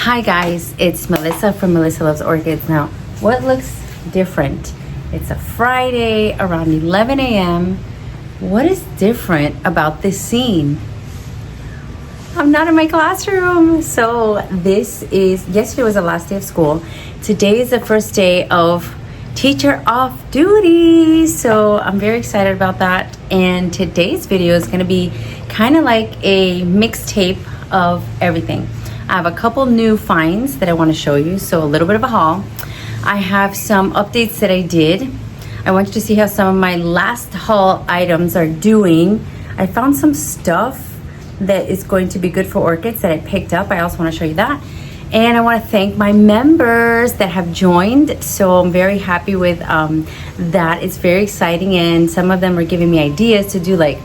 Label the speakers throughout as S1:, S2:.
S1: Hi guys, it's Melissa from Melissa Loves Orchids. Now, what looks different? It's a Friday around 11 a.m. What is different about this scene? I'm not in my classroom. So yesterday was the last day of school. Today is the first day of teacher off duty. So I'm very excited about that. And today's video is gonna be kind of like a mixtape of everything. I have a couple new finds that I want to show you, so a little bit of a haul. I have some updates that I did. I want you to see how some of my last haul items are doing. I found some stuff that is going to be good for orchids that I picked up. I also want to show you that. And I want to thank my members that have joined. So I'm very happy with that. It's very exciting, and some of them are giving me ideas to do like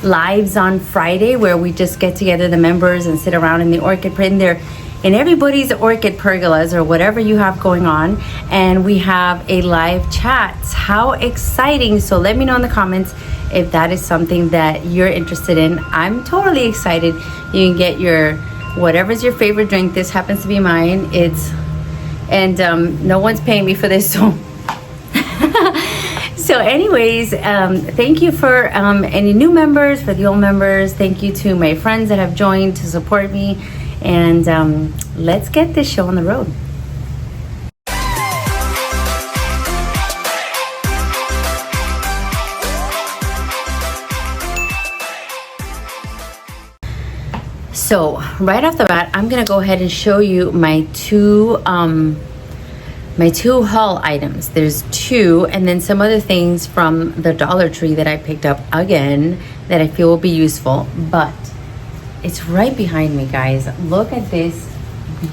S1: lives on Friday where we just get together, the members, and sit around in the orchid print there in everybody's orchid pergolas or whatever you have going on, and we have a live chat. How exciting. So let me know in the comments if that is something that you're interested in. I'm totally excited. You can get your whatever's your favorite drink. This happens to be mine. No one's paying me for this, so So anyways, thank you for any new members, for the old members. Thank you to my friends that have joined to support me. And let's get this show on the road. So right off the bat, I'm gonna go ahead and show you my two haul items. There's two, and then some other things from the Dollar Tree that I picked up again that I feel will be useful. But it's right behind me, guys. Look at this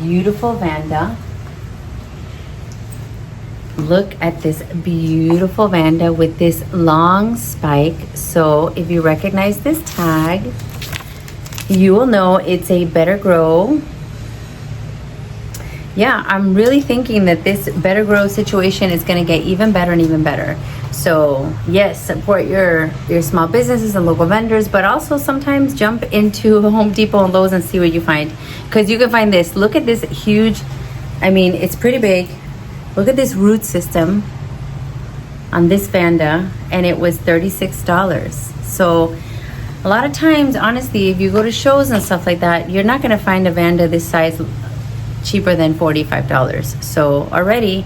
S1: beautiful Vanda. Look at this beautiful Vanda with this long spike. So if you recognize this tag, you will know it's a Better Grow. Yeah, I'm really thinking that this Better Grow situation is going to get even better and even better. So yes, support your small businesses and local vendors, but also sometimes jump into Home Depot and Lowe's and see what you find, because you can find this. Look at this huge, I mean, it's pretty big. Look at this root system on this Vanda, and it was $36. So a lot of times, honestly, if you go to shows and stuff like that, you're not going to find a Vanda this size cheaper than $45. So already,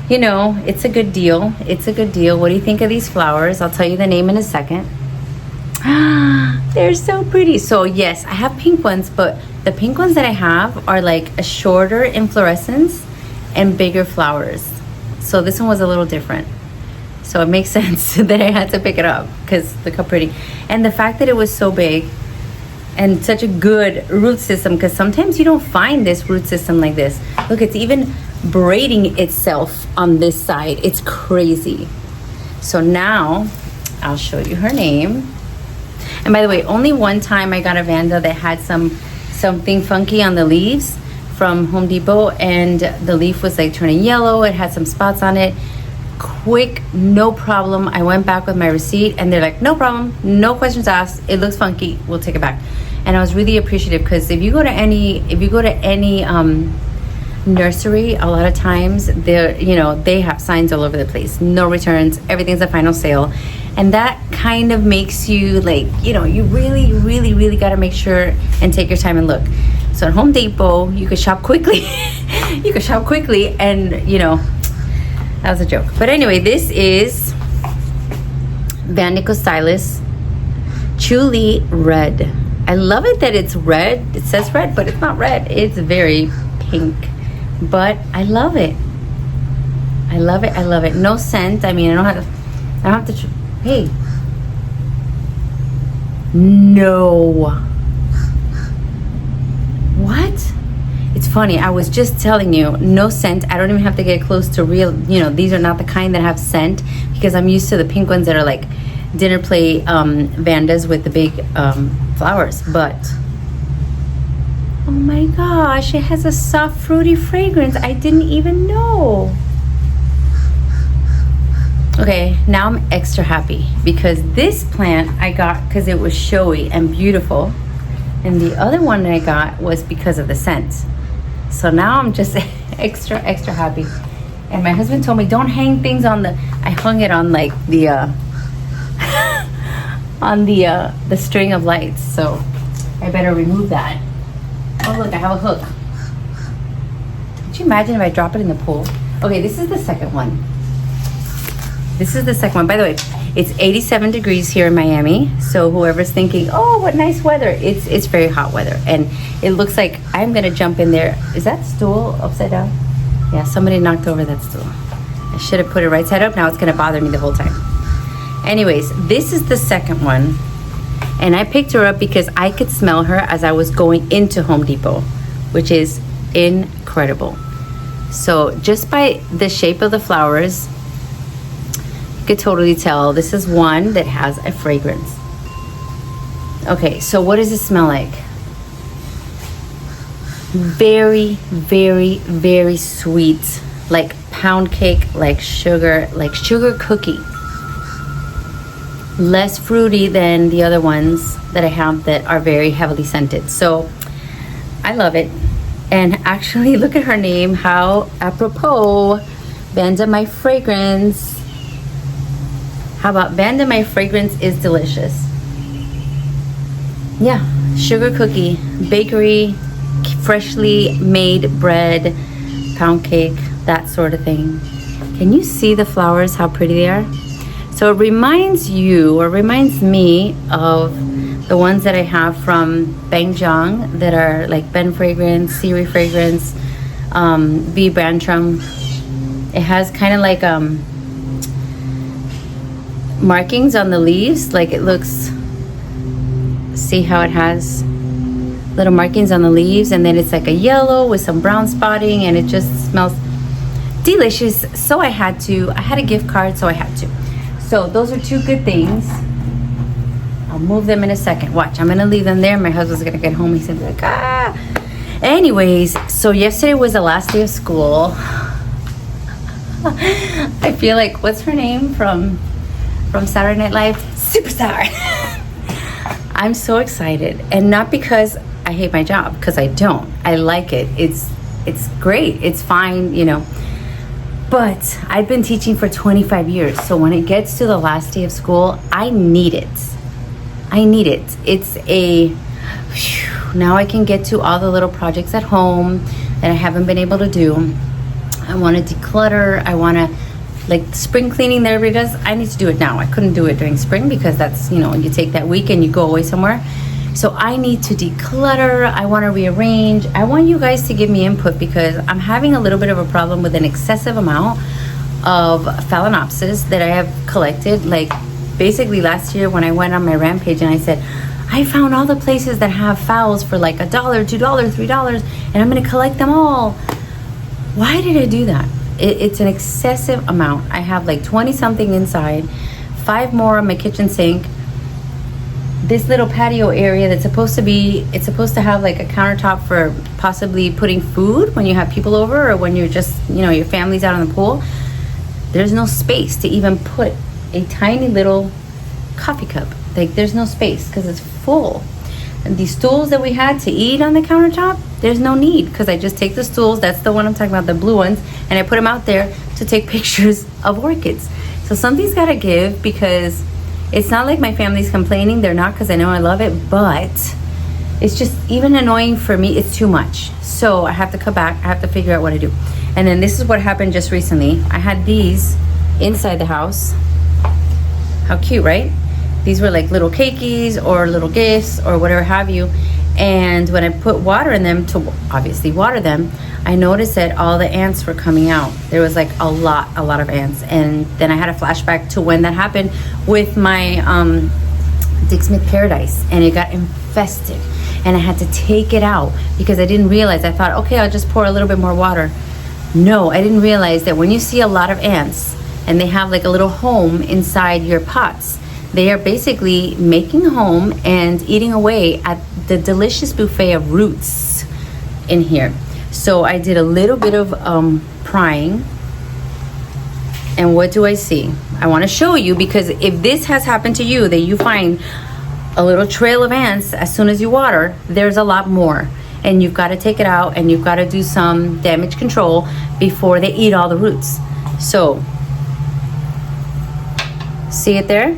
S1: you know, it's a good deal. It's a good deal. What do you think of these flowers? I'll tell you the name in a second. They're so pretty. So yes, I have pink ones, but the pink ones that I have are like a shorter inflorescence and bigger flowers. So this one was a little different. So it makes sense that I had to pick it up, because look how pretty. And the fact that it was so big and such a good root system, because sometimes you don't find this root system like this. Look, it's even braiding itself on this side. It's crazy. So now I'll show you her name. And by the way, only one time I got a Vanda that had something funky on the leaves from Home Depot, and the leaf was like turning yellow. It had some spots on it. Quick, no problem. I went back with my receipt, and they're like, no problem, no questions asked. It looks funky, we'll take it back. And I was really appreciative, because if you go to any nursery, a lot of times they have signs all over the place, no returns, everything's a final sale, and that kind of makes you like, you really got to make sure and take your time and look. So at Home Depot, you could shop quickly. You could shop quickly, and that was a joke. But anyway, this is Vanda Stylus Chuli Red. I love it that it's red. It says red, but it's not red. It's very pink. But I love it. I love it. I love it. No scent. I mean, I don't have to. Hey. No. What? It's funny, I was just telling you, no scent. I don't even have to get close to real, these are not the kind that have scent, because I'm used to the pink ones that are like dinner plate Vandas with the big flowers. But oh my gosh, it has a soft fruity fragrance. I didn't even know. Okay, now I'm extra happy, because this plant I got because it was showy and beautiful, and the other one I got was because of the scent. So now I'm just extra happy. And my husband told me, don't hang things on the, I hung it on like the on the string of lights, so I better remove that. Oh look, I have a hook. Could you imagine if I drop it in the pool? Okay, this is the second one. This is the second one. By the way, it's 87 degrees here in Miami, so whoever's thinking, oh, what nice weather, it's very hot weather. And it looks like I'm gonna jump in there. Is that stool upside down? Yeah, somebody knocked over that stool. I should have put it right side up. Now it's gonna bother me the whole time. Anyways, this is the second one. And I picked her up because I could smell her as I was going into Home Depot, which is incredible. So just by the shape of the flowers, you could totally tell this is one that has a fragrance. Okay, so what does it smell like? Very, very, very sweet, like pound cake, like sugar cookie. Less fruity than the other ones that I have that are very heavily scented. So I love it. And actually, look at her name, how apropos. Vanda, my fragrance. How about Vanda, my fragrance is delicious. Yeah, sugar cookie, bakery, freshly made bread, pound cake, that sort of thing. Can you see the flowers, how pretty they are? So it reminds you, or reminds me of the ones that I have from Bangjong that are like Ben Fragrance, Siri Fragrance, V Bantram. It has kind of like markings on the leaves, like it looks, see how it has little markings on the leaves, and then it's like a yellow with some brown spotting, and it just smells delicious. So I had a gift card, so I had to. So those are two good things. I'll move them in a second. Watch, I'm gonna leave them there. My husband's gonna get home. He's gonna be like, ah. Anyways, so yesterday was the last day of school. I feel like, what's her name from Saturday Night Live? Superstar. I'm so excited, and not because I hate my job, because I don't. I like it. It's great. It's fine, you know. But I've been teaching for 25 years, so when it gets to the last day of school, I need it. I need it. It's now I can get to all the little projects at home that I haven't been able to do. I want to declutter. I want to, like spring cleaning that everybody does, I need to do it now. I couldn't do it during spring because that's, you know, you take that week and you go away somewhere. So I need to declutter. I want to rearrange. I want you guys to give me input because I'm having a little bit of a problem with an excessive amount of phalaenopsis that I have collected. Like basically last year when I went on my rampage and I said, I found all the places that have phals for like $1, $2, $3, and I'm going to collect them all. Why did I do that? It's an excessive amount. I have like 20 something inside, 5 more on my kitchen sink. This little patio area that's supposed to have like a countertop for possibly putting food when you have people over or when you're just, you know, your family's out on the pool. There's no space to even put a tiny little coffee cup. Like there's no space because it's full. And these stools that we had to eat on the countertop, there's no need because I just take the stools, that's the one I'm talking about, the blue ones, and I put them out there to take pictures of orchids. So something's got to give because it's not like my family's complaining. They're not, because I know I love it, but it's just even annoying for me. It's too much. So I have to come back. I have to figure out what to do. And then this is what happened just recently. I had these inside the house. How cute, right? These were like little cakeys or little gifts or whatever have you. And when I put water in them to obviously water them, I noticed that all the ants were coming out. There was like a lot of ants. And then I had a flashback to when that happened with my Dick Smith Paradise, and it got infested. And I had to take it out because I didn't realize. I thought, okay, I'll just pour a little bit more water. No, I didn't realize that when you see a lot of ants and they have like a little home inside your pots, they are basically making a home and eating away at the delicious buffet of roots in here. So I did a little bit of prying, and what do I see? I want to show you, because if this has happened to you, that you find a little trail of ants as soon as you water, there's a lot more. and you've got to take it out and you've got to do some damage control before they eat all the roots. So, see it there?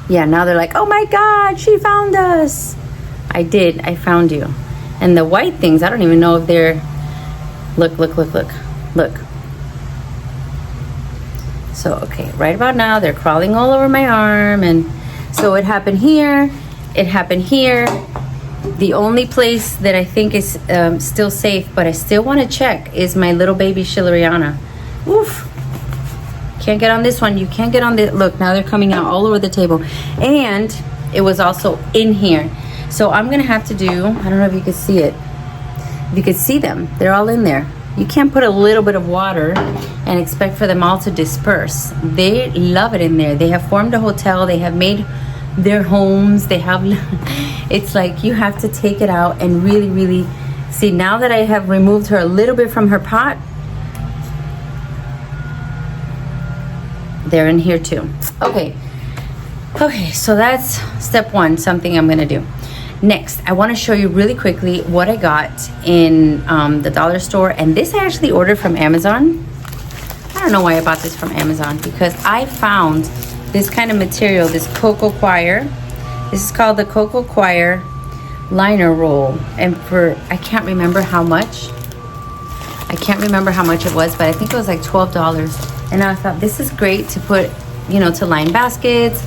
S1: Yeah, now they're like, oh my God, she found us. I did, I found you. And the white things, I don't even know if they're, look. So, okay, right about now, they're crawling all over my arm. And so it happened here, it happened here. The only place that I think is still safe, but I still want to check, is my little baby Schilleriana. Oof. Can't get on this one. You can't get on the, look, now they're coming out all over the table. And it was also in here. So I'm going to have to do, I don't know if you can see it. You can see them. They're all in there. You can't put a little bit of water and expect for them all to disperse. They love it in there. They have formed a hotel. They have made their homes. They have, it's like you have to take it out and really, really see. Now that I have removed her a little bit from her pot, they're in here too. Okay, so that's step one, something I'm gonna do. Next, I wanna show you really quickly what I got in the dollar store. And this I actually ordered from Amazon. I don't know why I bought this from Amazon, because I found this kind of material, this cocoa coir. This is called the cocoa coir liner roll. And for, I can't remember how much. It was, but I think it was like $12. And I thought this is great to put, you know, to line baskets,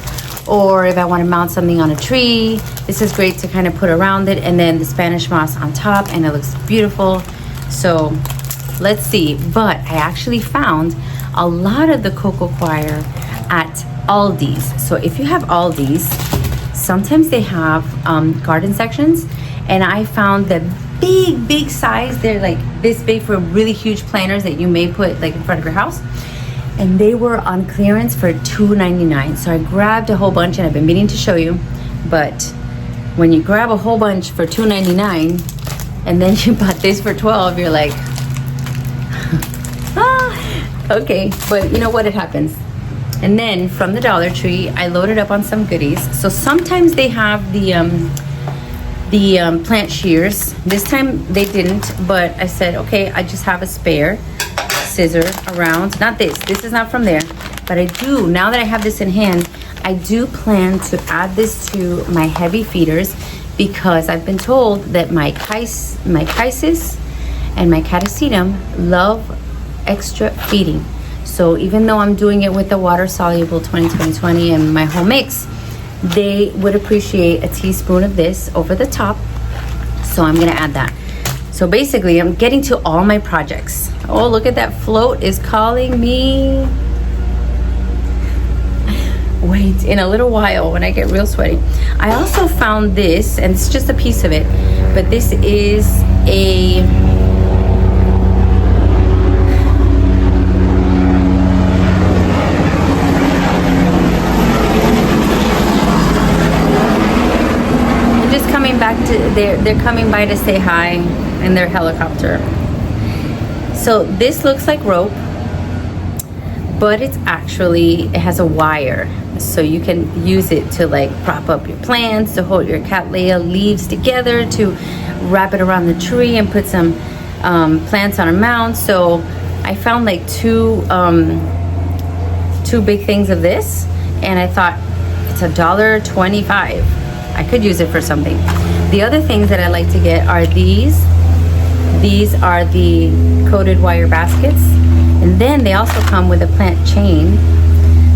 S1: or if I want to mount something on a tree, this is great to kind of put around it. And then the Spanish moss on top, and it looks beautiful. So let's see. But I actually found a lot of the cocoa coir at Aldi's. So if you have Aldi's, sometimes they have garden sections, and I found the big size. They're like this big for really huge planters that you may put like in front of your house. And they were on clearance for $2.99. So I grabbed a whole bunch, and I've been meaning to show you. But when you grab a whole bunch for $2.99 and then you bought this for $12, you're like, okay. But you know what? It happens. And then from the Dollar Tree, I loaded up on some goodies. So sometimes they have the plant shears. This time they didn't, but I said, okay, I just have a spare scissor around. Not this is not from there, but I do, now that I have this in hand, I do plan to add this to my heavy feeders, because I've been told that my chysis and my catasetum love extra feeding. So even though I'm doing it with the water soluble 20 and my whole mix, they would appreciate a teaspoon of this over the top. So I'm gonna add that. So basically, I'm getting to all my projects. Oh, look at that float is calling me. Wait, in a little while when I get real sweaty. I also found this, and it's just a piece of it, but this is a back to, they're coming by to say hi in their helicopter. So this looks like rope, but it's actually, it has a wire, so you can use it to like prop up your plants, to hold your cattleya leaves together, to wrap it around the tree and put some plants on a mound. So I found like two big things of this, and I thought it's $1.25. I could use it for something. The other things that I like to get are these. These are the coated wire baskets. And then they also come with a plant chain.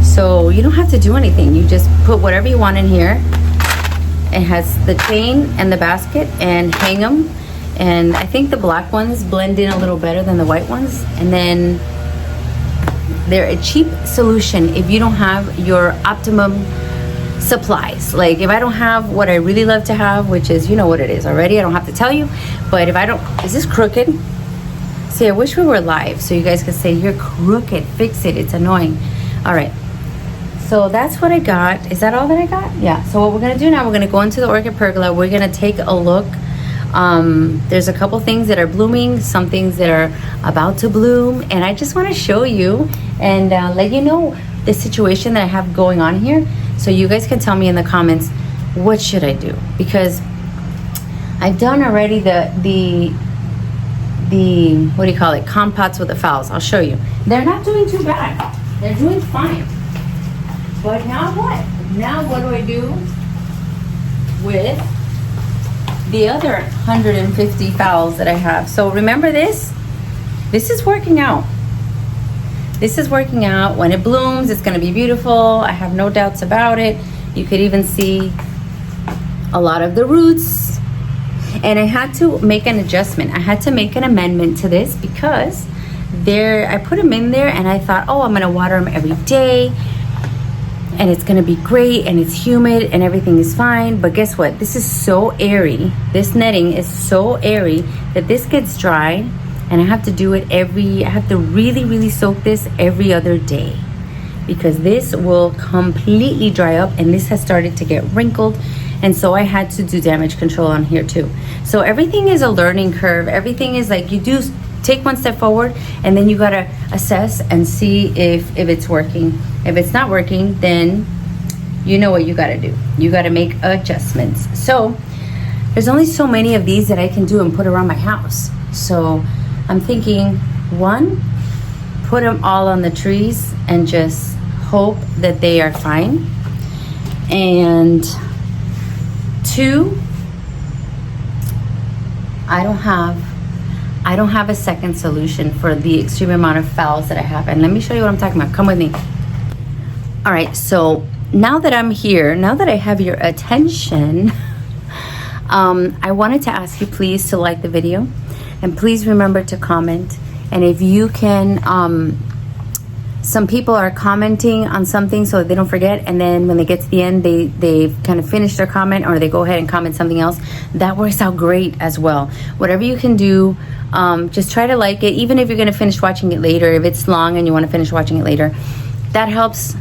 S1: So you don't have to do anything. You just put whatever you want in here. It has the chain and the basket, and hang them. And I think the black ones blend in a little better than the white ones. And then they're a cheap solution if you don't have your optimum supplies. Like if I don't have what I really love to have, which is, you know what it is already, I don't have to tell you. But if I don't, is this crooked? See, I wish we were live so you guys could say, you're crooked, fix it, it's annoying. All right, so that's what I got. Is that all that I got? Yeah. So what we're gonna do now, we're gonna go into the orchid pergola. We're gonna take a look. There's a couple things that are blooming, some things that are about to bloom, and I just want to show you and let you know the situation that I have going on here, so you guys can tell me in the comments, what should I do? Because I've done already the what do you call it, compots with the phals. I'll show you. They're not doing too bad. They're doing fine. But now what? Now what do I do with the other 150 phals that I have? So remember this? This is working out. This is working out. When it blooms, it's going to be beautiful. I have no doubts about it. You could even see a lot of the roots. And I had to make an adjustment. I had to make an amendment to this because I put them in there and I thought, oh, I'm going to water them every day and it's going to be great and it's humid and everything is fine. But guess what? This is so airy. This netting is so airy that this gets dry, and I have to do it I have to really, really soak this every other day because this will completely dry up, and this has started to get wrinkled. And so I had to do damage control on here too. So everything is a learning curve. Everything is like, you do take one step forward and then you gotta assess and see if it's working. If it's not working, then you know what you gotta do. You gotta make adjustments. So there's only so many of these that I can do and put around my house. So I'm thinking, one, put them all on the trees and just hope that they are fine. And two, I don't have a second solution for the extreme amount of phals that I have. And let me show you what I'm talking about. Come with me. All right, so now that I'm here, now that I have your attention, I wanted to ask you please to like the video, and please remember to comment. And if you can, some people are commenting on something so they don't forget, and then when they get to the end, they've kind of finished their comment, or they go ahead and comment something else. That works out great as well. Whatever you can do, just try to like it, even if you're going to finish watching it later. If it's long and you want to finish watching it later, that helps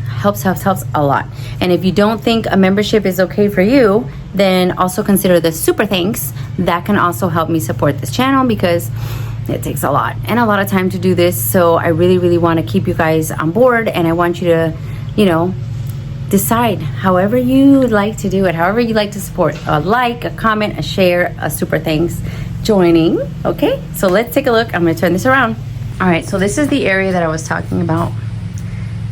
S1: a lot. And if you don't think a membership is okay for you, then also consider the super thanks. That can also help me support this channel, because it takes a lot and a lot of time to do this. So I really, really want to keep you guys on board, and I want you to, you know, decide however you would like to do it, however you like to support. A like, a comment, a share, a super thanks, joining. Okay, so let's take a look. I'm going to turn this around. All right, so this is the area that I was talking about,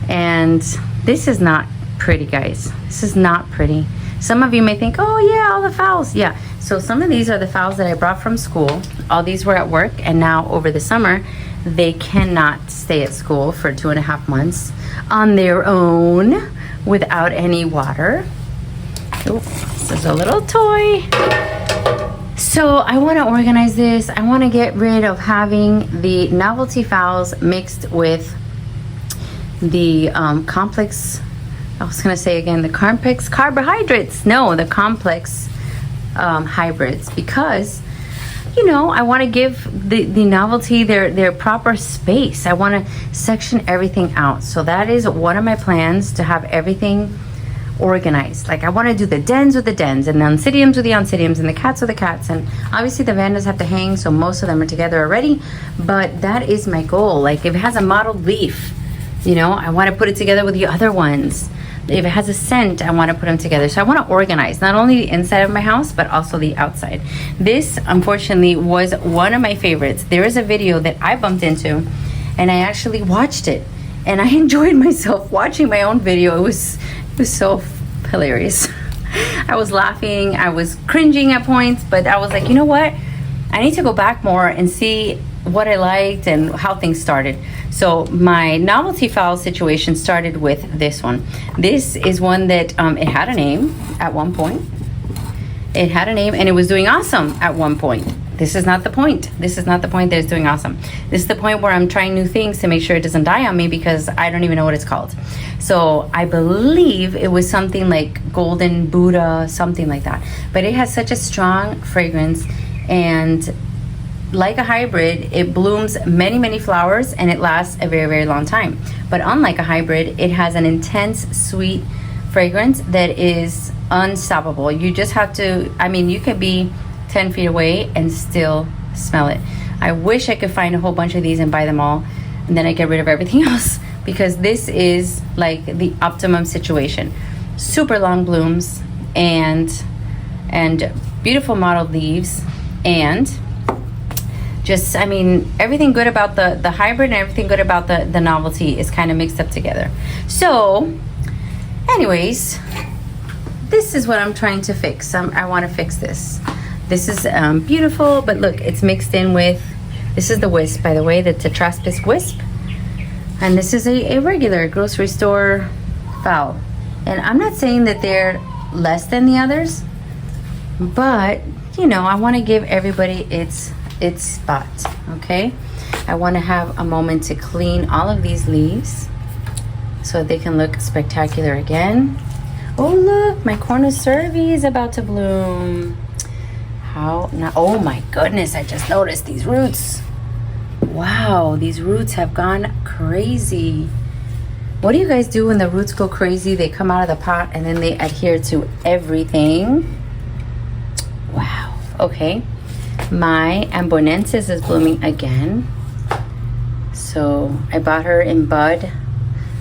S1: and this is not pretty, guys. This is not pretty. Some of you may think, oh yeah, all the phals. Yeah, so some of these are the phals that I brought from school. All these were at work, and now over the summer, they cannot stay at school for 2.5 months on their own without any water. Oh, this is a little toy. So I want to organize this. I want to get rid of having the novelty phals mixed with the complex, I was going to say again, the complex carbohydrates. No, the complex hybrids, because, you know, I want to give the novelty their proper space. I want to section everything out. So that is one of my plans, to have everything organized. Like, I want to do the dens with the dens, and the oncidiums with the oncidiums, and the cats with the cats. And obviously the vandas have to hang, so most of them are together already, but that is my goal. Like, if it has a mottled leaf, you know, I want to put it together with the other ones. If it has a scent, I want to put them together. So I want to organize not only the inside of my house, but also the outside. This, unfortunately, was one of my favorites. There is a video that I bumped into, and I actually watched it, and I enjoyed myself watching my own video. It was so hilarious. I was laughing, I was cringing at points, but I was like, you know what? I need to go back more and see what I liked and how things started. So my novelty phal situation started with this one. This is one that it had a name at one point. It had a name, and it was doing awesome at one point. This is not the point. This is not the point that it's doing awesome. This is the point where I'm trying new things to make sure it doesn't die on me, because I don't even know what it's called. So I believe it was something like Golden Buddha, something like that. But it has such a strong fragrance, and like a hybrid, it blooms many, many flowers, and it lasts a very, very long time. But unlike a hybrid, it has an intense, sweet fragrance that is unstoppable. You just have to, I mean, you could be 10 feet away and still smell it. I wish I could find a whole bunch of these and buy them all, and then I get rid of everything else, because this is like the optimum situation. Super long blooms, and and beautiful mottled leaves, and just, I mean, everything good about the hybrid and everything good about the novelty is kind of mixed up together. So anyways, this is what I'm trying to fix. I want to fix this. This is beautiful, but look, it's mixed in with, this is the wisp, by the way, the Tetraspis wisp. And this is a regular grocery store foul. And I'm not saying that they're less than the others, but you know, I want to give everybody its spot, okay? I want to have a moment to clean all of these leaves so they can look spectacular again. Oh look, my cornucervi is about to bloom. How now? Oh my goodness, I just noticed these roots. Wow, these roots have gone crazy. What do you guys do when the roots go crazy? They come out of the pot and then they adhere to everything. Wow, okay. My ambonensis is blooming again. So I bought her in bud.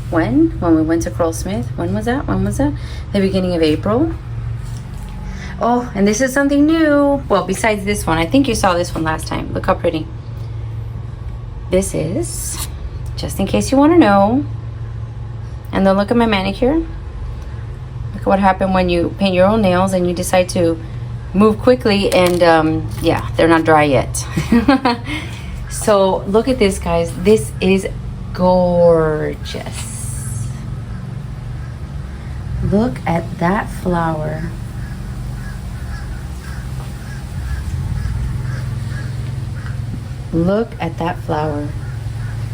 S1: When we went to Crowell Smith. When was that? The beginning of April. Oh, and this is something new. Well, besides this one, I think you saw this one last time. Look how pretty. This is, just in case you want to know. And then look at my manicure. Look at what happened when you paint your own nails and you decide to move quickly, and yeah, they're not dry yet. So look at this, guys. This is gorgeous. Look at that flower. Look at that flower.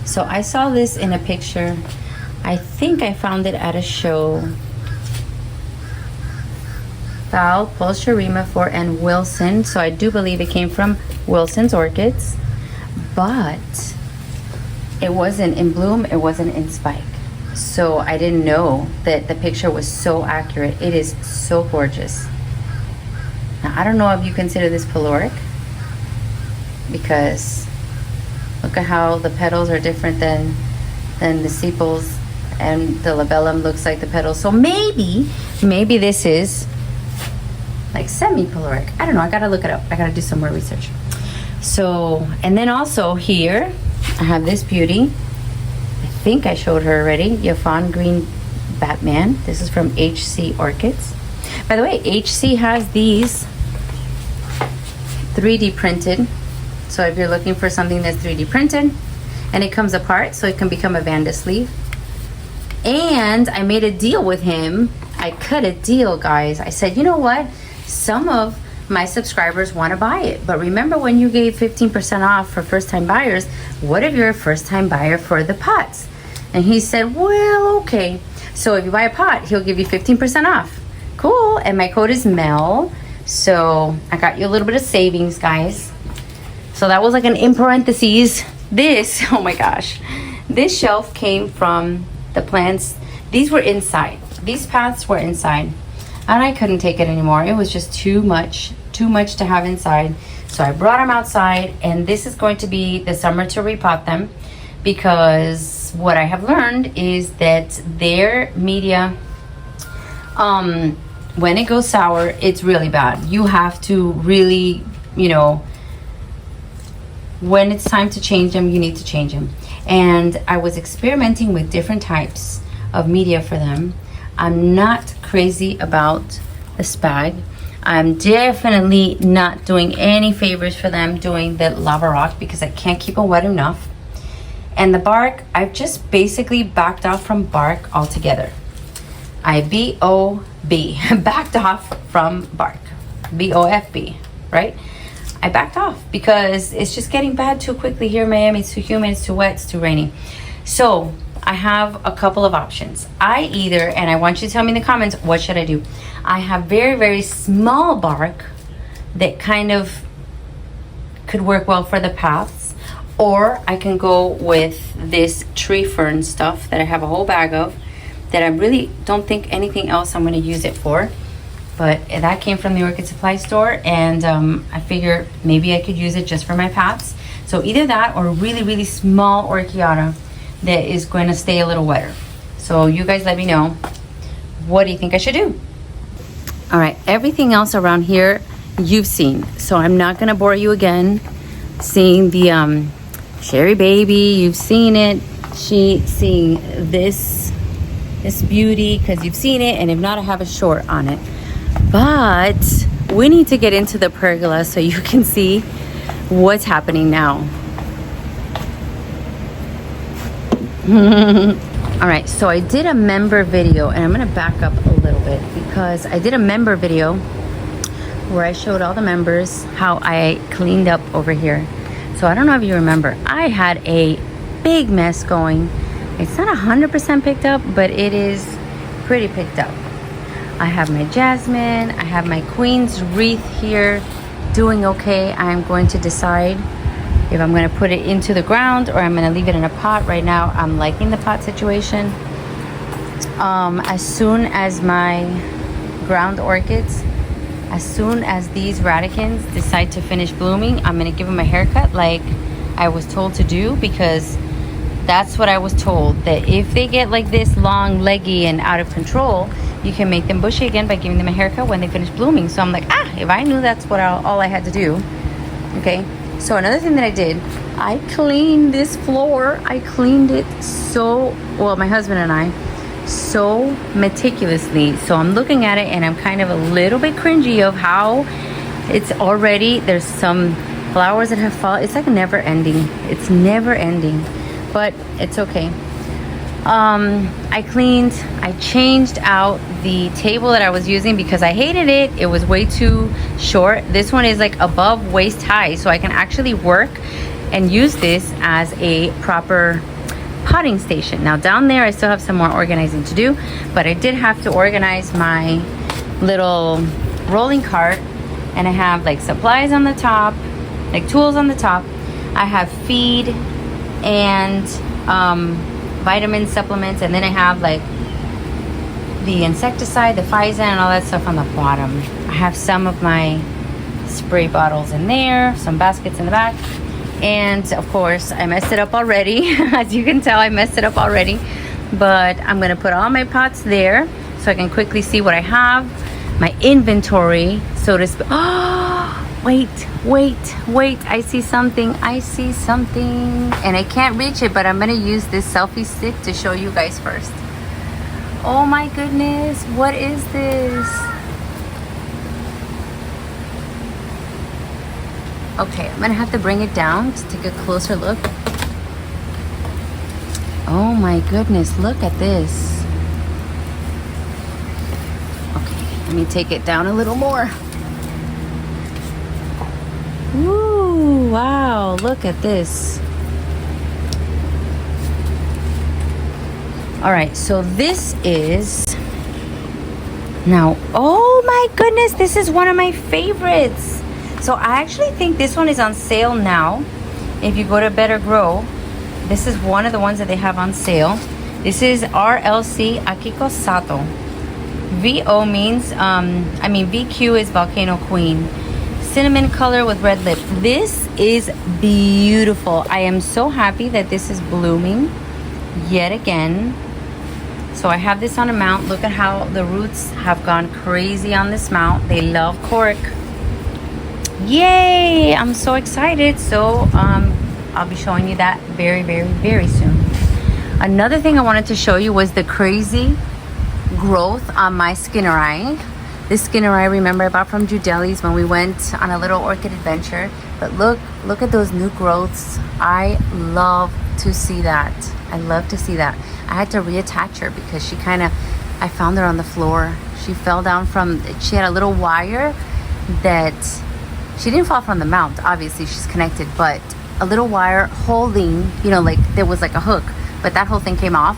S1: So I saw this in a picture. I think I found it at a show. Foul, Pulcherima for and Wilson. So I do believe it came from Wilson's Orchids, but it wasn't in bloom, it wasn't in spike. So I didn't know that the picture was so accurate. It is so gorgeous. Now I don't know if you consider this caloric, because look at how the petals are different than the sepals, and the labellum looks like the petals. So maybe this is like semi-caloric. I don't know, I gotta look it up. I gotta do some more research. So, and then also here, I have this beauty. I think I showed her already, Yafan Green Batman. This is from HC Orchids. By the way, HC has these 3D printed. So if you're looking for something that's 3D printed, and it comes apart so it can become a Vanda sleeve. And I made a deal with him. I cut a deal, guys. I said, you know what? Some of my subscribers want to buy it, but remember when you gave 15% off for first-time buyers, what if you're a first-time buyer for the pots? And he said, well, okay. So if you buy a pot, he'll give you 15% off. Cool. And my code is Mel. So I got you a little bit of savings, guys. So that was like an in parentheses. This, oh my gosh, this shelf came from the plants. These were inside. These paths were inside, and I couldn't take it anymore. It was just too much to have inside. So I brought them outside, and this is going to be the summer to repot them, because what I have learned is that their media, when it goes sour, it's really bad. You have to really, you know, when it's time to change them, you need to change them. And I was experimenting with different types of media for them. I'm not crazy about the spag. I'm definitely not doing any favors for them doing the lava rock, because I can't keep them wet enough. And the bark, I've just basically backed off from bark altogether. I B-O-B, backed off from bark. B-O-F-B, right? I backed off because it's just getting bad too quickly here in Miami. It's too humid, it's too wet, it's too rainy. So I have a couple of options. I either, and I want you to tell me in the comments, what should I do? I have very, very small bark that kind of could work well for the paths, or I can go with this tree fern stuff that I have a whole bag of, that I really don't think anything else I'm going to use it for. But that came from the Orchid Supply store, and I figure maybe I could use it just for my paths. So either that or really, really small orchiata that is going to stay a little wetter. So you guys let me know, what do you think I should do? All right, everything else around here you've seen, so I'm not gonna bore you again. Seeing the Sherry baby, you've seen it. Seeing this beauty, because you've seen it, and if not, I have a short on it. But we need to get into the pergola so you can see what's happening now. All right, so I did a member video, and I'm gonna back up a little bit because I did a member video where I showed all the members how I cleaned up over here. So I don't know if you remember, I had a big mess going. It's not 100% picked up, but it is pretty picked up. I have my jasmine, I have my queen's wreath here doing okay. I'm going to decide if I'm going to put it into the ground or I'm going to leave it in a pot. Right now I'm liking the pot situation. As soon as my ground orchids, as soon as these radicans decide to finish blooming, I'm going to give them a haircut like I was told to do, because that's what I was told, that if they get like this long, leggy, and out of control, you can make them bushy again by giving them a haircut when they finish blooming. So I'm like, if I knew that's what all I had to do. Okay, so another thing that I did, I cleaned this floor. I cleaned it so well, my husband and I, so meticulously. So I'm looking at it and I'm kind of a little bit cringy of how it's already, there's some flowers that have fallen. It's like never ending. It's never ending, but it's okay. I cleaned, I changed out the table that I was using because I hated it. It was way too short. This one is like above waist high, so I can actually work and use this as a proper potting station. Now down there I still have some more organizing to do, but I did have to organize my little rolling cart, and I have like supplies on the top, like tools on the top. I have feed and vitamin supplements, and then I have like the insecticide, the Physan, and all that stuff on the bottom. I have some of my spray bottles in there, some baskets in the back, and of course I messed it up already. As you can tell, I messed it up already, but I'm gonna put all my pots there so I can quickly see what I have, my inventory, so to speak. Wait, I see something, and I can't reach it, but I'm gonna use this selfie stick to show you guys first. Oh my goodness, what is this? Okay, I'm gonna have to bring it down to take a closer look. Oh my goodness, look at this. Okay, let me take it down a little more. Ooh, wow, look at this. All right, so this is now, oh my goodness, this is one of my favorites. So I actually think this one is on sale now. If you go to Better Grow, this is one of the ones that they have on sale. This is RLC Akiko Sato. VO means, VQ is Volcano Queen. Cinnamon color with red lip. This is beautiful. I am so happy that this is blooming yet again. So I have this on a mount. Look at how the roots have gone crazy on this mount. They love cork. Yay! I'm so excited. So I'll be showing you that very, very, very soon. Another thing I wanted to show you was the crazy growth on my Skinneri. This Skinneri, remember, I bought from Judelis when we went on a little orchid adventure. But look at those new growths. I love to see that. I love to see that. I had to reattach her because I found her on the floor. She fell down she had a little wire that, she didn't fall from the mount, obviously she's connected, but a little wire holding, like there was like a hook, but that whole thing came off.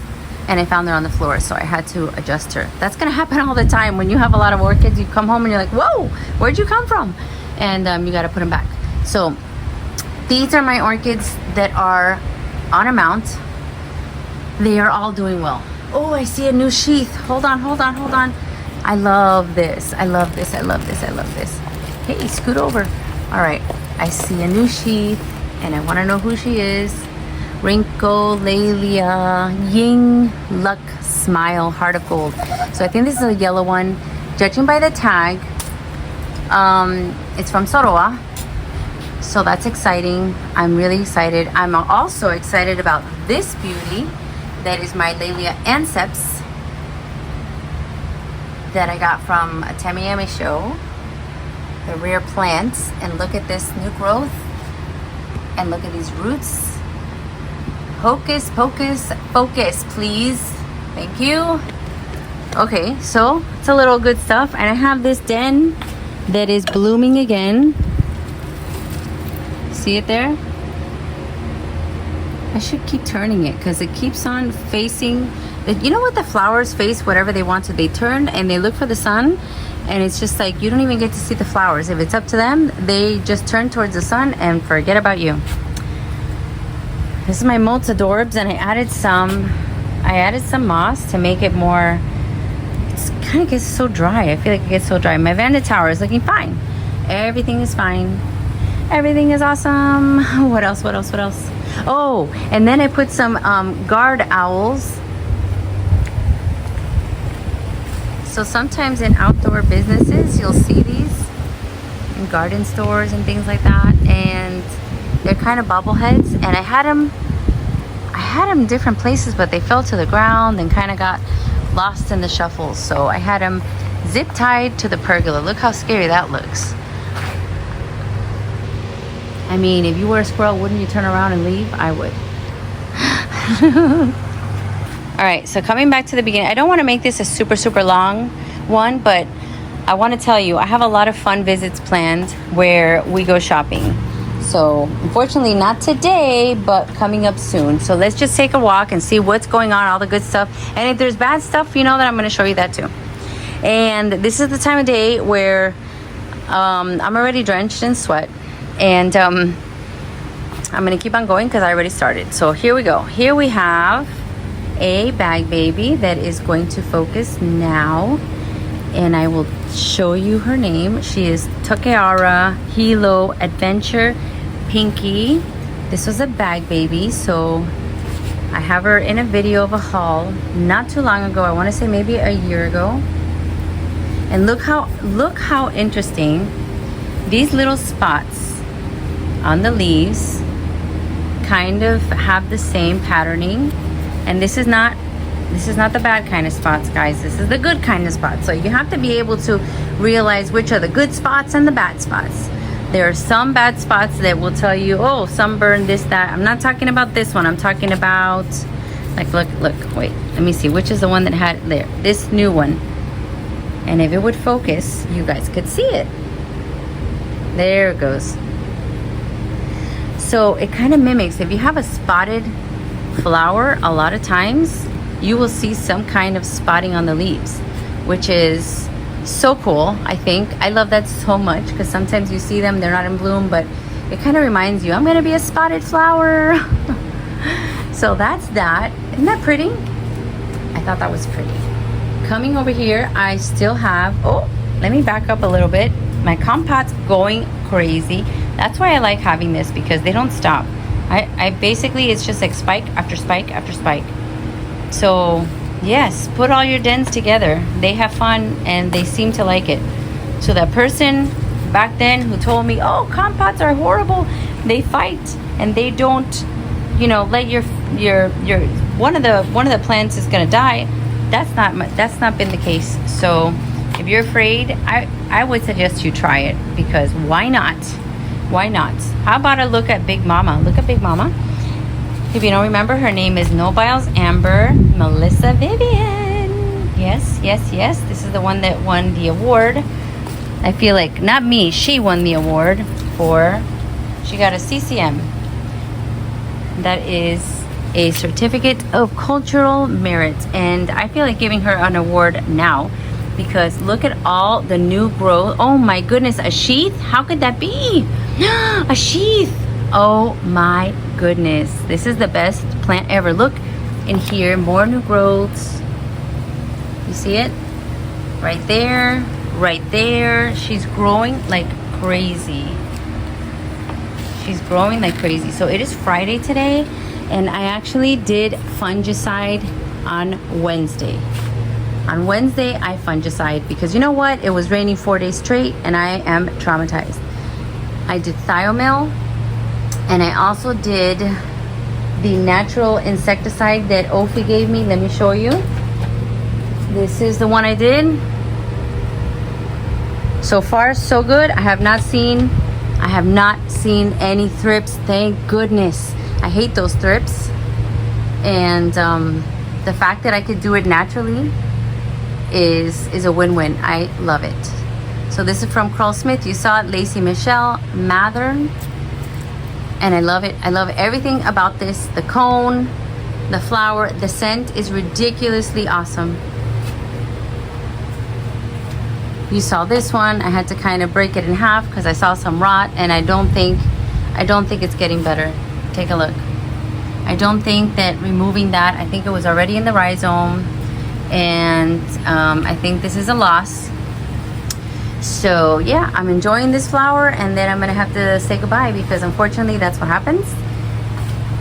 S1: And I found her on the floor, so I had to adjust her. That's gonna happen all the time. When you have a lot of orchids, you come home and you're like, whoa, where'd you come from? And you gotta put them back. So these are my orchids that are on a mount. They are all doing well. Oh, I see a new sheath. Hold on. I love this. Hey, scoot over. All right, I see a new sheath, and I wanna know who she is. Wrinkle, Ying, Luck, Smile, Heart of Gold. So I think this is a yellow one. judging by the tag, it's from Soroa. So that's exciting. I'm really excited. I'm also excited about this beauty. That is my Laelia anceps that I got from a Tamiami show. The rare plants. And look at this new growth. And look at these roots. Hocus pocus focus, please. Thank you. Okay, so it's a little good stuff. And I have this den that is blooming again. See it there? I should keep turning it because it keeps on facing. You know what the flowers face whatever they want to. They turn and they look for the sun, and it's just like you don't even get to see the flowers. If it's up to them, they just turn towards the sun and forget about you. This is my Multidorbs, and I added some moss to make it more. It kind of gets so dry. I feel like it gets so dry. My Vanda tower is looking fine. Everything is fine. Everything is awesome. What else? Oh, and then I put some guard owls. So sometimes in outdoor businesses, you'll see these in garden stores and things like that. And they're kind of bobbleheads. And I had them different places, but they fell to the ground and kind of got lost in the shuffle. So I had them zip tied to the pergola. Look how scary that looks. I mean, if you were a squirrel, wouldn't you turn around and leave? I would. All right, so coming back to the beginning, I don't want to make this a super, super long one, but I want to tell you, I have a lot of fun visits planned where we go shopping. So unfortunately, not today, but coming up soon. So let's just take a walk and see what's going on, all the good stuff. And if there's bad stuff, you know that I'm going to show you that too. And this is the time of day where I'm already drenched in sweat. And I'm going to keep on going because I already started. So here we go. Here we have a bag baby that is going to focus now. And I will show you her name. She is Tokeara Hilo Adventure Pinky. This was a bag baby. So I have her in a video of a haul not too long ago. I want to say maybe a year ago. And look how interesting these little spots on the leaves kind of have the same patterning. And this is not the bad kind of spots, guys. This is the good kind of spots. So you have to be able to realize which are the good spots and the bad spots. There are some bad spots that will tell you, oh, sunburn, this, that. I'm not talking about this one. I'm talking about, like, look, wait, let me see. Which is the one that had there? This new one. And if it would focus, you guys could see it. There it goes. So it kind of mimics, if you have a spotted flower, a lot of times you will see some kind of spotting on the leaves, which is so cool. I think I love that so much because sometimes you see them, they're not in bloom, but it kind of reminds you, I'm gonna be a spotted flower. So that's that. Isn't that pretty? I thought that was pretty. Coming over here, I still have, oh, let me back up a little bit. My compot's going crazy. That's why I like having this, because they don't stop. I basically, it's just like spike after spike after spike. So yes, put all your dens together. They have fun and they seem to like it. So that person back then who told me, oh, compots are horrible, they fight and they don't, you know, let your one of the plants is gonna die. That's not been the case. So if you're afraid, I would suggest you try it, because why not? Why not? How about a look at Big Mama? Look at Big Mama. If you don't remember, her name is Nobiles Amber Melissa Vivian. Yes. This is the one that won the award. I feel like, not me, she won the award for, she got a CCM. That is a certificate of cultural merit. And I feel like giving her an award now, because look at all the new growth. Oh my goodness, a sheath? How could that be? A sheath. Oh my goodness. This is the best plant ever. Look in here, more new growths. You see it? Right there, right there. She's growing like crazy. She's growing like crazy. So it is Friday today, and I actually did fungicide on Wednesday. On Wednesday, I fungicide because you know what? It was raining 4 days straight and I am traumatized. I did thiomel and I also did the natural insecticide that Ophi gave me. Let me show you. This is the one I did. So far, so good. I have not seen any thrips. Thank goodness. I hate those thrips. And the fact that I could do it naturally is a win-win. I love it. So this is from Carl Smith. You saw it, Lacey Michelle Mathern. And I love it. I love everything about this. The cone, the flower, the scent is ridiculously awesome. You saw this one. I had to kind of break it in half because I saw some rot, and I don't think it's getting better. Take a look. I don't think that removing that, I think it was already in the rhizome, and I think this is a loss. So yeah, I'm enjoying this flower, and then I'm gonna have to say goodbye because unfortunately that's what happens.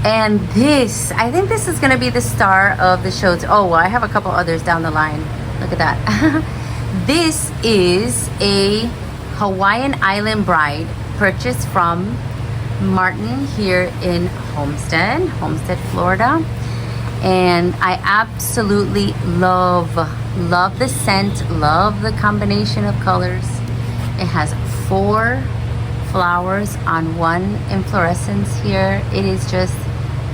S1: And this, I think this is gonna be the star of the show. Oh, well, I have a couple others down the line. Look at that. This is a Hawaiian Island Bride purchased from Martin here in Homestead, Florida. And I absolutely love the scent, love the combination of colors. It has 4 flowers on one inflorescence here. It is just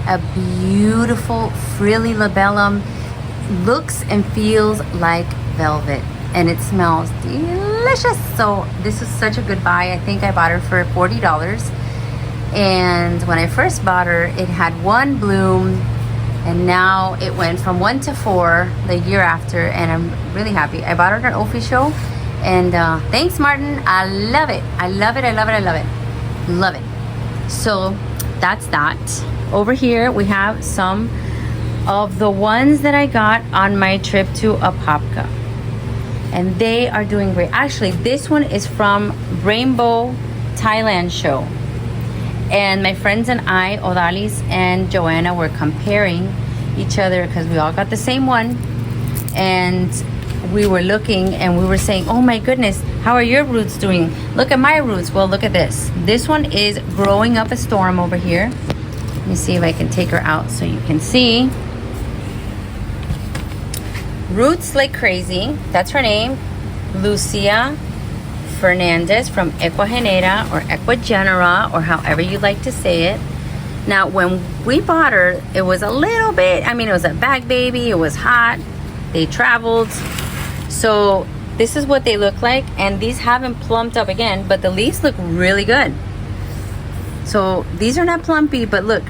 S1: a beautiful frilly labellum. Looks and feels like velvet, and it smells delicious. So this is such a good buy. I think I bought her for $40. And when I first bought her, it had 1 bloom, and now it went from 1 to 4 the year after, and I'm really happy. I bought her at an Ophi show, and thanks, Martin. I love it. I love it. I love it. I love it. Love it. So that's that. Over here, we have some of the ones that I got on my trip to Apopka, and they are doing great. Actually, this one is from Rainbow Thailand show. And my friends and I, Odalis and Joanna, were comparing each other because we all got the same one. And we were looking and we were saying, oh my goodness, how are your roots doing? Look at my roots. Well, look at this. This one is growing up a storm over here. Let me see if I can take her out so you can see. Roots like crazy. That's her name. Lucia Fernandez from Equagenera or Equagenera, or however you like to say it. Now, when we bought her, it was a little bit, I mean, it was a bag baby. It was hot. They traveled. So this is what they look like. And these haven't plumped up again, but the leaves look really good. So these are not plumpy, but look,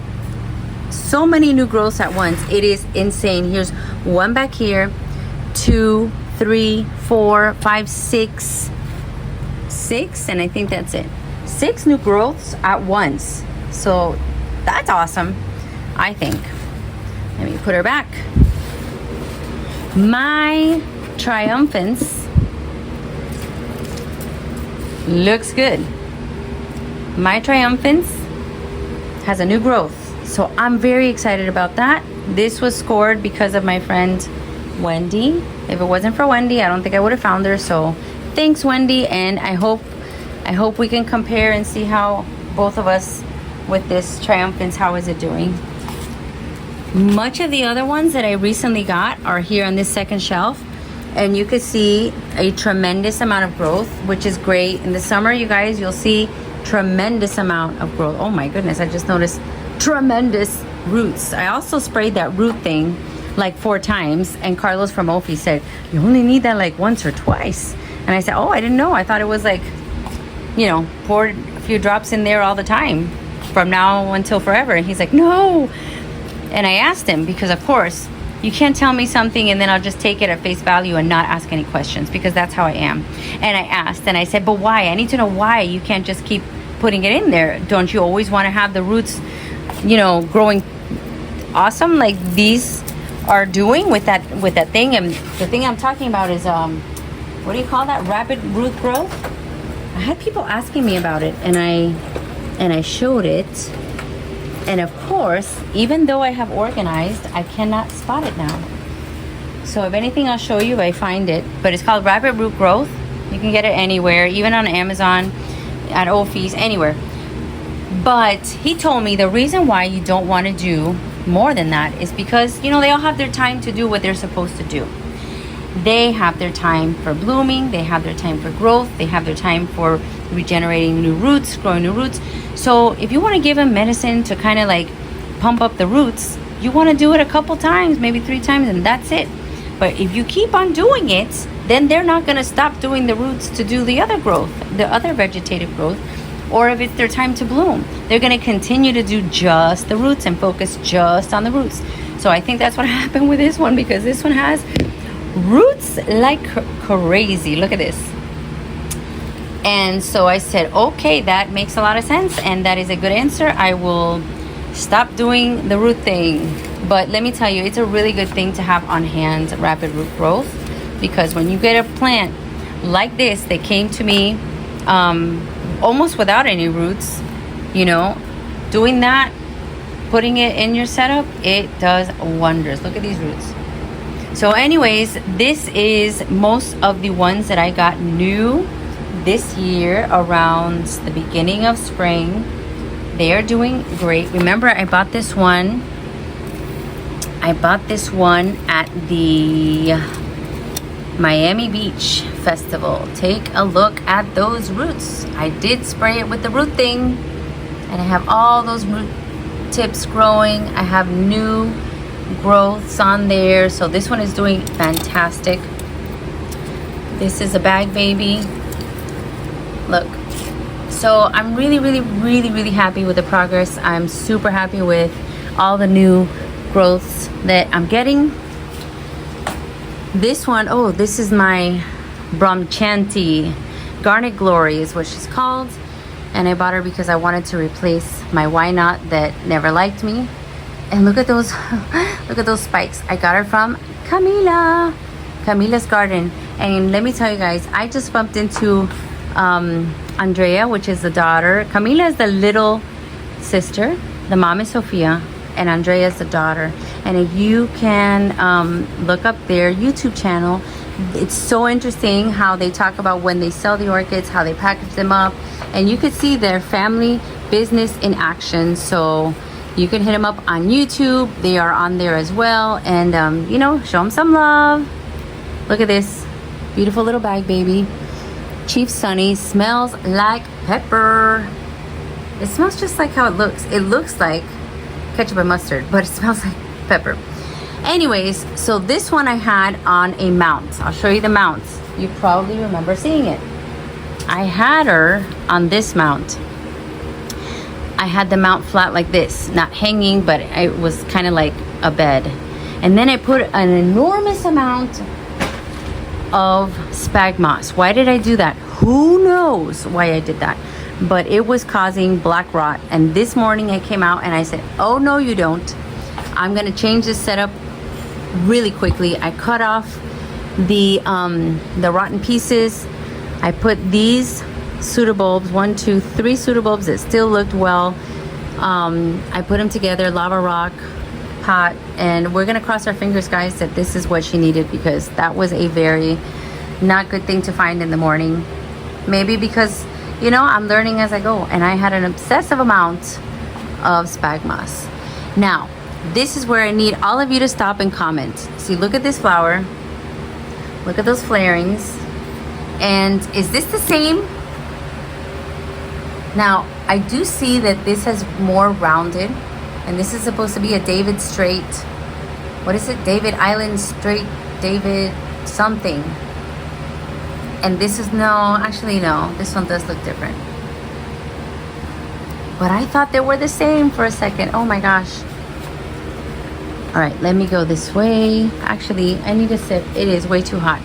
S1: so many new growths at once. It is insane. Here's one back here, 2, 3, 4, 5, 6, and I think that's it. 6 new growths at once. So that's awesome, I think. Let me put her back. My triumphants looks good. My triumphants has a new growth. So I'm very excited about that. This was scored because of my friend Wendy. If it wasn't for Wendy, I don't think I would have found her. So thanks, Wendy, and I hope we can compare and see how both of us with this triumphants, how is it doing. Much of the other ones that I recently got are here on this second shelf, and you can see a tremendous amount of growth, which is great. In the summer, you guys, you'll see tremendous amount of growth. Oh my goodness, I just noticed tremendous roots. I also sprayed that root thing like 4 times, and Carlos from Ophi said, you only need that like once or twice. And I said, oh, I didn't know. I thought it was like, you know, pour a few drops in there all the time from now until forever. And he's like, no. And I asked him because, of course, you can't tell me something and then I'll just take it at face value and not ask any questions, because that's how I am. And I asked and I said, but why? I need to know why you can't just keep putting it in there. Don't you always want to have the roots, you know, growing awesome like these are doing with that thing? And the thing I'm talking about is what do you call that? Rapid root growth. I had people asking me about it, and I showed it. And of course, even though I have organized, I cannot spot it now. So if anything, I'll show you if I find it. But it's called rapid root growth. You can get it anywhere, even on Amazon, at Ophi's, anywhere. But he told me the reason why you don't want to do more than that is because, you know, they all have their time to do what they're supposed to do. They have their time for blooming, they have their time for growth, they have their time for regenerating new roots, growing new roots. So if you want to give them medicine to kind of like pump up the roots, you want to do it a couple times, maybe 3 times, and that's it. But if you keep on doing it, then they're not going to stop doing the roots to do the other growth, the other vegetative growth. Or if it's their time to bloom, they're going to continue to do just the roots and focus just on the roots. So I think that's what happened with this one, because this one has roots like crazy. Look at this. And so I said, okay, that makes a lot of sense, and that is a good answer. I will stop doing the root thing. But let me tell you, it's a really good thing to have on hand, rapid root growth, because when you get a plant like this, they came to me almost without any roots, you know, doing that, putting it in your setup, it does wonders. Look at these roots. So anyways, this is most of the ones that I got new this year around the beginning of spring. They are doing great. Remember, I bought this one at the Miami Beach Festival. Take a look at those roots. I did spray it with the root thing, and I have all those root tips growing. I have new growths on there. So this one is doing fantastic. This is a bag baby. Look. So I'm really happy with the progress. I'm super happy with all the new growths that I'm getting. This one, oh, this is my Brahmachanti. Garnet Glory is what she's called. And I bought her because I wanted to replace my Why Not that never liked me. And look at those, look at those spikes. I got her from Camila's Garden. And let me tell you guys, I just bumped into Andrea, which is the daughter. Camila is the little sister. The mom is Sophia, and Andrea is the daughter. And if you can look up their YouTube channel, it's so interesting how they talk about when they sell the orchids, how they package them up, and you could see their family business in action. So you can hit them up on YouTube. They are on there as well, and you know, show them some love. Look at this beautiful little bag baby. Chief Sunny smells like pepper. It smells just like how it looks. It looks like ketchup and mustard, but it smells like pepper. Anyways, so this one I had on a mount. I'll show you the mount. You probably remember seeing it. I had her on this mount. I had the mount flat like this, not hanging, but it was kind of like a bed. And then I put an enormous amount of spag moss. Why did I do that? Who knows why I did that? But it was causing black rot. And this morning I came out and I said, oh no you don't. I'm gonna change this setup really quickly. I cut off the rotten pieces. I put these pseudobulbs, 1, 2, 3 pseudobulbs that still looked well. I put them together, lava rock pot, and we're gonna cross our fingers, guys, that this is what she needed, because that was a very not good thing to find in the morning. Maybe because, you know, I'm learning as I go, and I had an obsessive amount of spag moss. Now, this is where I need all of you to stop and comment. See, look at this flower. Look at those flarings. And is this the same? Now, I do see that this has more rounded, and this is supposed to be a David Straight. What is it? David Island Straight, David something. And this is, no, actually no, this one does look different. But I thought they were the same for a second. Oh my gosh. All right, let me go this way. Actually, I need a sip. It is way too hot.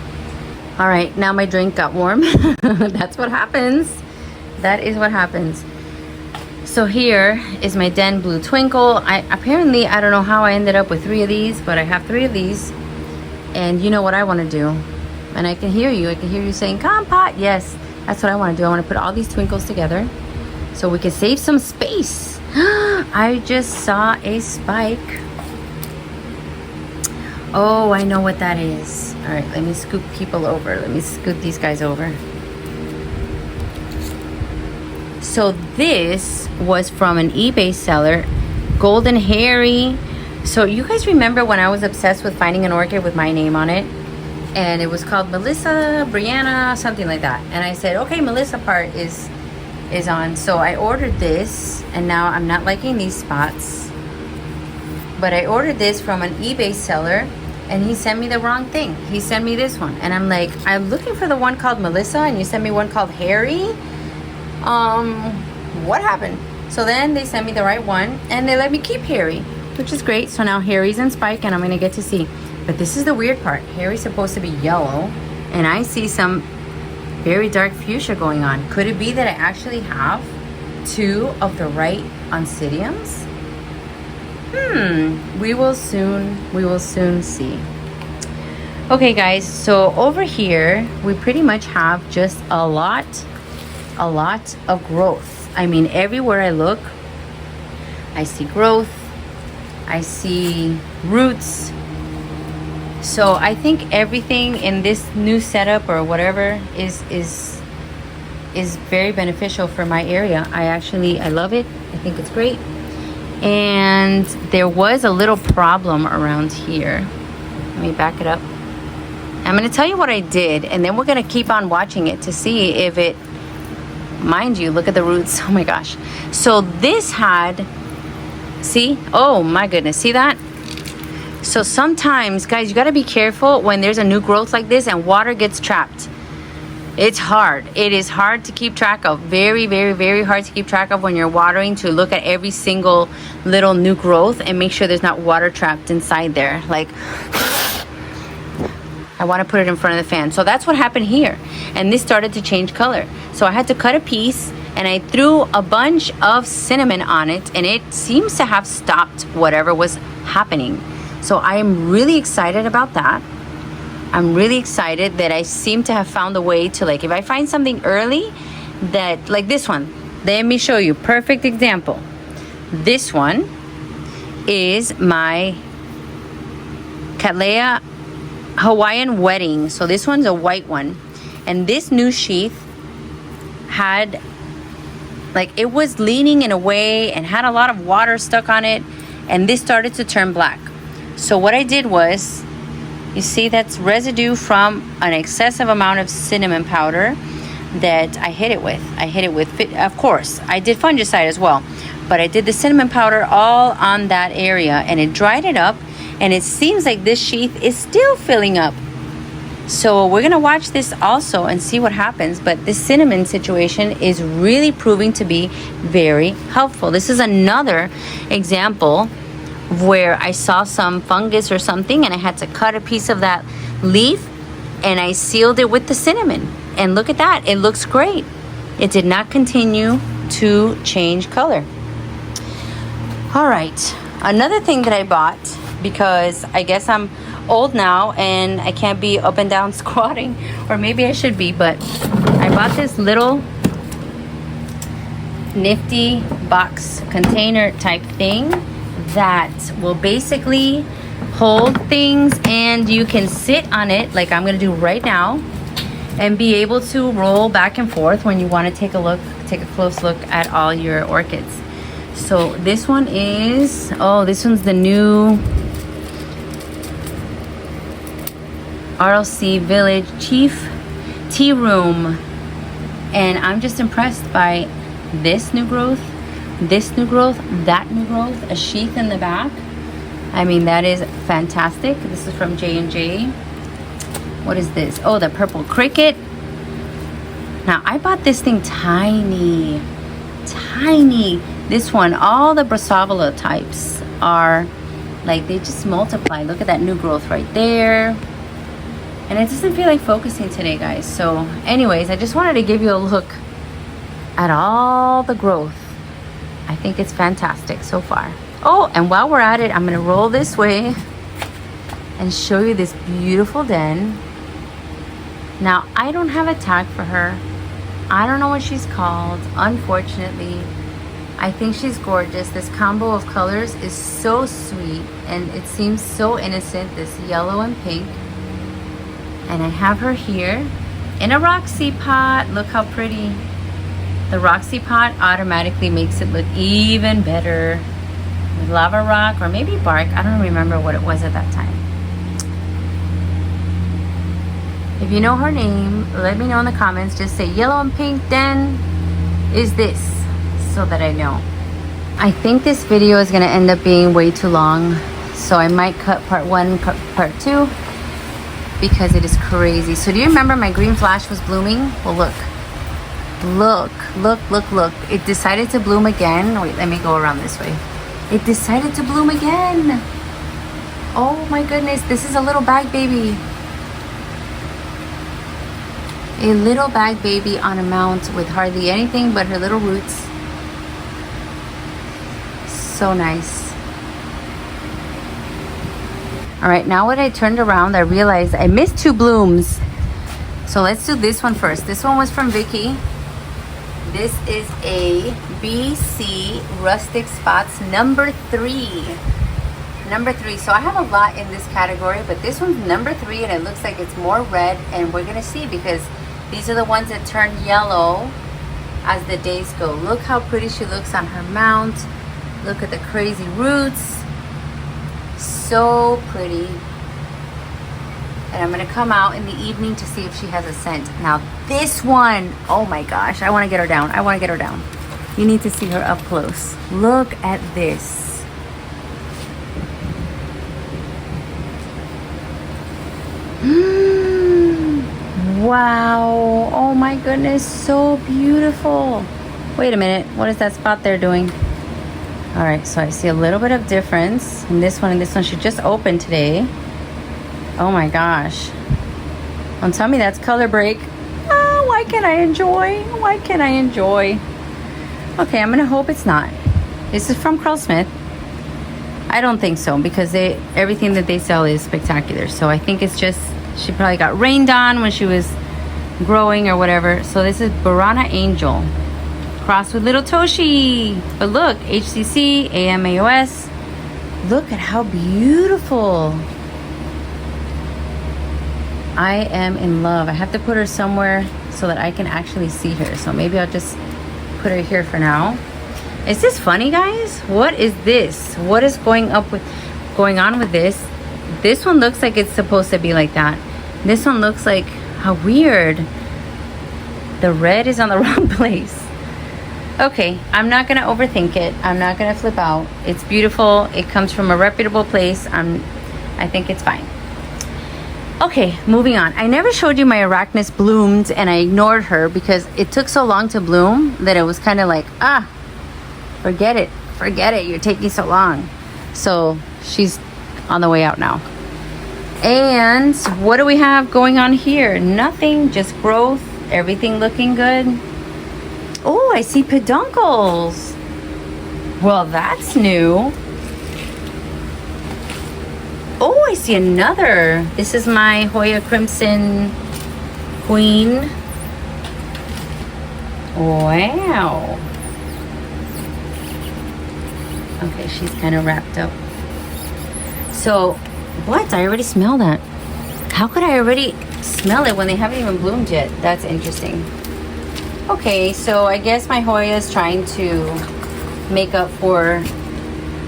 S1: All right, now my drink got warm. That's what happens. That is what happens. So here is my Den Blue Twinkle. I don't know how I ended up with 3 of these, but I have 3 of these. And you know what I want to do. And I can hear you. I can hear you saying, Compat. Yes, that's what I want to do. I want to put all these twinkles together so we can save some space. I just saw a spike Oh, I know what that is. All right, let me scoop people over. Let me scoop these guys over. So this was from an eBay seller, Golden Harry. So you guys remember when I was obsessed with finding an orchid with my name on it? And it was called Melissa, Brianna, something like that. And I said, okay, Melissa part is on. So I ordered this, and now I'm not liking these spots. But I ordered this from an eBay seller, and he sent me the wrong thing. He sent me this one. And I'm like, I'm looking for the one called Melissa, and you sent me one called Harry? What happened? So then they sent me the right one, and they let me keep Harry, which is great. So now Harry's in Spike, and I'm gonna get to see. But this is the weird part. Harry's supposed to be yellow, and I see some very dark fuchsia going on. Could it be that I actually have two of the right oncidiums? We will soon see. Okay guys, so over here we pretty much have just a lot of growth. I mean, everywhere I look I see growth, I see roots. So I think everything in this new setup or whatever is very beneficial for my area. I love it. I think it's great. And there was a little problem around here. Let me back it up. I'm going to tell you what I did, and then we're going to keep on watching it to see if it, mind you, look at the roots. Oh my gosh. So this had, see? Oh my goodness. See that? So sometimes, guys, you got to be careful when there's a new growth like this and water gets trapped. It's hard. It is hard to keep track of. Very, very, very hard to keep track of when you're watering, to look at every single little new growth and make sure there's not water trapped inside there. Like, I want to put it in front of the fan. So that's what happened here. And this started to change color. So I had to cut a piece, and I threw a bunch of cinnamon on it, and it seems to have stopped whatever was happening. So I am really excited about that. I'm really excited that I seem to have found a way to, like, if I find something early that, like this one, let me show you, perfect example. This one is my Cattleya Hawaiian Wedding. So this one's a white one. And this new sheath had, like, it was leaning in a way and had a lot of water stuck on it. And this started to turn black. So what I did was, you see, that's residue from an excessive amount of cinnamon powder that I hit it with. Of course, I did fungicide as well, but I did the cinnamon powder all on that area, and it dried it up, and it seems like this sheath is still filling up. So we're gonna watch this also and see what happens, but this cinnamon situation is really proving to be very helpful. This is another example where I saw some fungus or something, and I had to cut a piece of that leaf, and I sealed it with the cinnamon. And look at that, it looks great. It did not continue to change color. All right, another thing that I bought, because I guess I'm old now and I can't be up and down squatting, or maybe I should be, but I bought this little nifty box container type thing that will basically hold things, and you can sit on it like I'm gonna do right now, and be able to roll back and forth when you want to take a close look at all your orchids. So this one is, oh, this one's the new RLC Village Chief Tea Room, and I'm just impressed by this new growth, that new growth, a sheath in the back. I mean, that is fantastic. This is from J&J. What is this? Oh, the purple cricket. Now, I bought this thing tiny. This one, all the Brassavola types are like, they just multiply. Look at that new growth right there. And it doesn't feel like focusing today, guys. So anyways, I just wanted to give you a look at all the growth. I think it's fantastic so far. Oh, and while we're at it, I'm gonna roll this way and show you this beautiful den. Now, I don't have a tag for her. I don't know what she's called, unfortunately. I think she's gorgeous. This combo of colors is so sweet and it seems so innocent, this yellow and pink. And I have her here in a Roxy pot. Look how pretty. The Roxy pot automatically makes it look even better. With lava rock or maybe bark. I don't remember what it was at that time. If you know her name, let me know in the comments. Just say yellow and pink then is this, so that I know. I think this video is gonna end up being way too long, so I might cut part 1, part 2, because it is crazy. So do you remember my green flash was blooming? Well, look. Look. It decided to bloom again. Wait, let me go around this way. It decided to bloom again. Oh my goodness, this is a little bag baby. A little bag baby on a mount with hardly anything but her little roots. So nice. All right, now when I turned around, I realized I missed 2 blooms. So let's do this one first. This one was from Vicky. This is a BC Rustic Spots number 3. Number 3. So I have a lot in this category, but this one's number 3 and it looks like it's more red, and we're gonna see because these are the ones that turn yellow as the days go. Look how pretty she looks on her mount. Look at the crazy roots. So pretty. And I'm gonna come out in the evening to see if she has a scent. Now this one, oh my gosh, I wanna get her down. You need to see her up close. Look at this. Wow, oh my goodness, so beautiful. Wait a minute, what is that spot there doing? All right, so I see a little bit of difference in this one and this one. She just opened today. Oh my gosh. Don't tell me that's color break. Oh, why can't I enjoy? Okay, I'm gonna hope it's not. This is from Carl Smith. I don't think so, because everything that they sell is spectacular. So I think it's just, she probably got rained on when she was growing or whatever. So this is Burana Angel crossed with Little Toshi. But look, HCC, AMAOS. Look at how beautiful. I am in love. I have to put her somewhere so that I can actually see her. So maybe I'll just put her here for now. Is this funny, guys? What is this? What is going on with this? This one looks like it's supposed to be like that. This one looks like, how weird. The red is on the wrong place. Okay, I'm not gonna overthink it. I'm not gonna flip out. It's beautiful. It comes from a reputable place. I think it's fine. Okay, moving on. I never showed you my Arachnus bloomed, and I ignored her because it took so long to bloom that it was kind of like, forget it, you're taking so long. So she's on the way out now. And what do we have going on here? Nothing, just growth, everything looking good. Oh, I see peduncles. Well, that's new. Oh, I see another. This is my Hoya Crimson Queen. Wow. Okay, she's kind of wrapped up. So, what? I already smell that. How could I already smell it when they haven't even bloomed yet? That's interesting. Okay, so I guess my Hoya is trying to make up for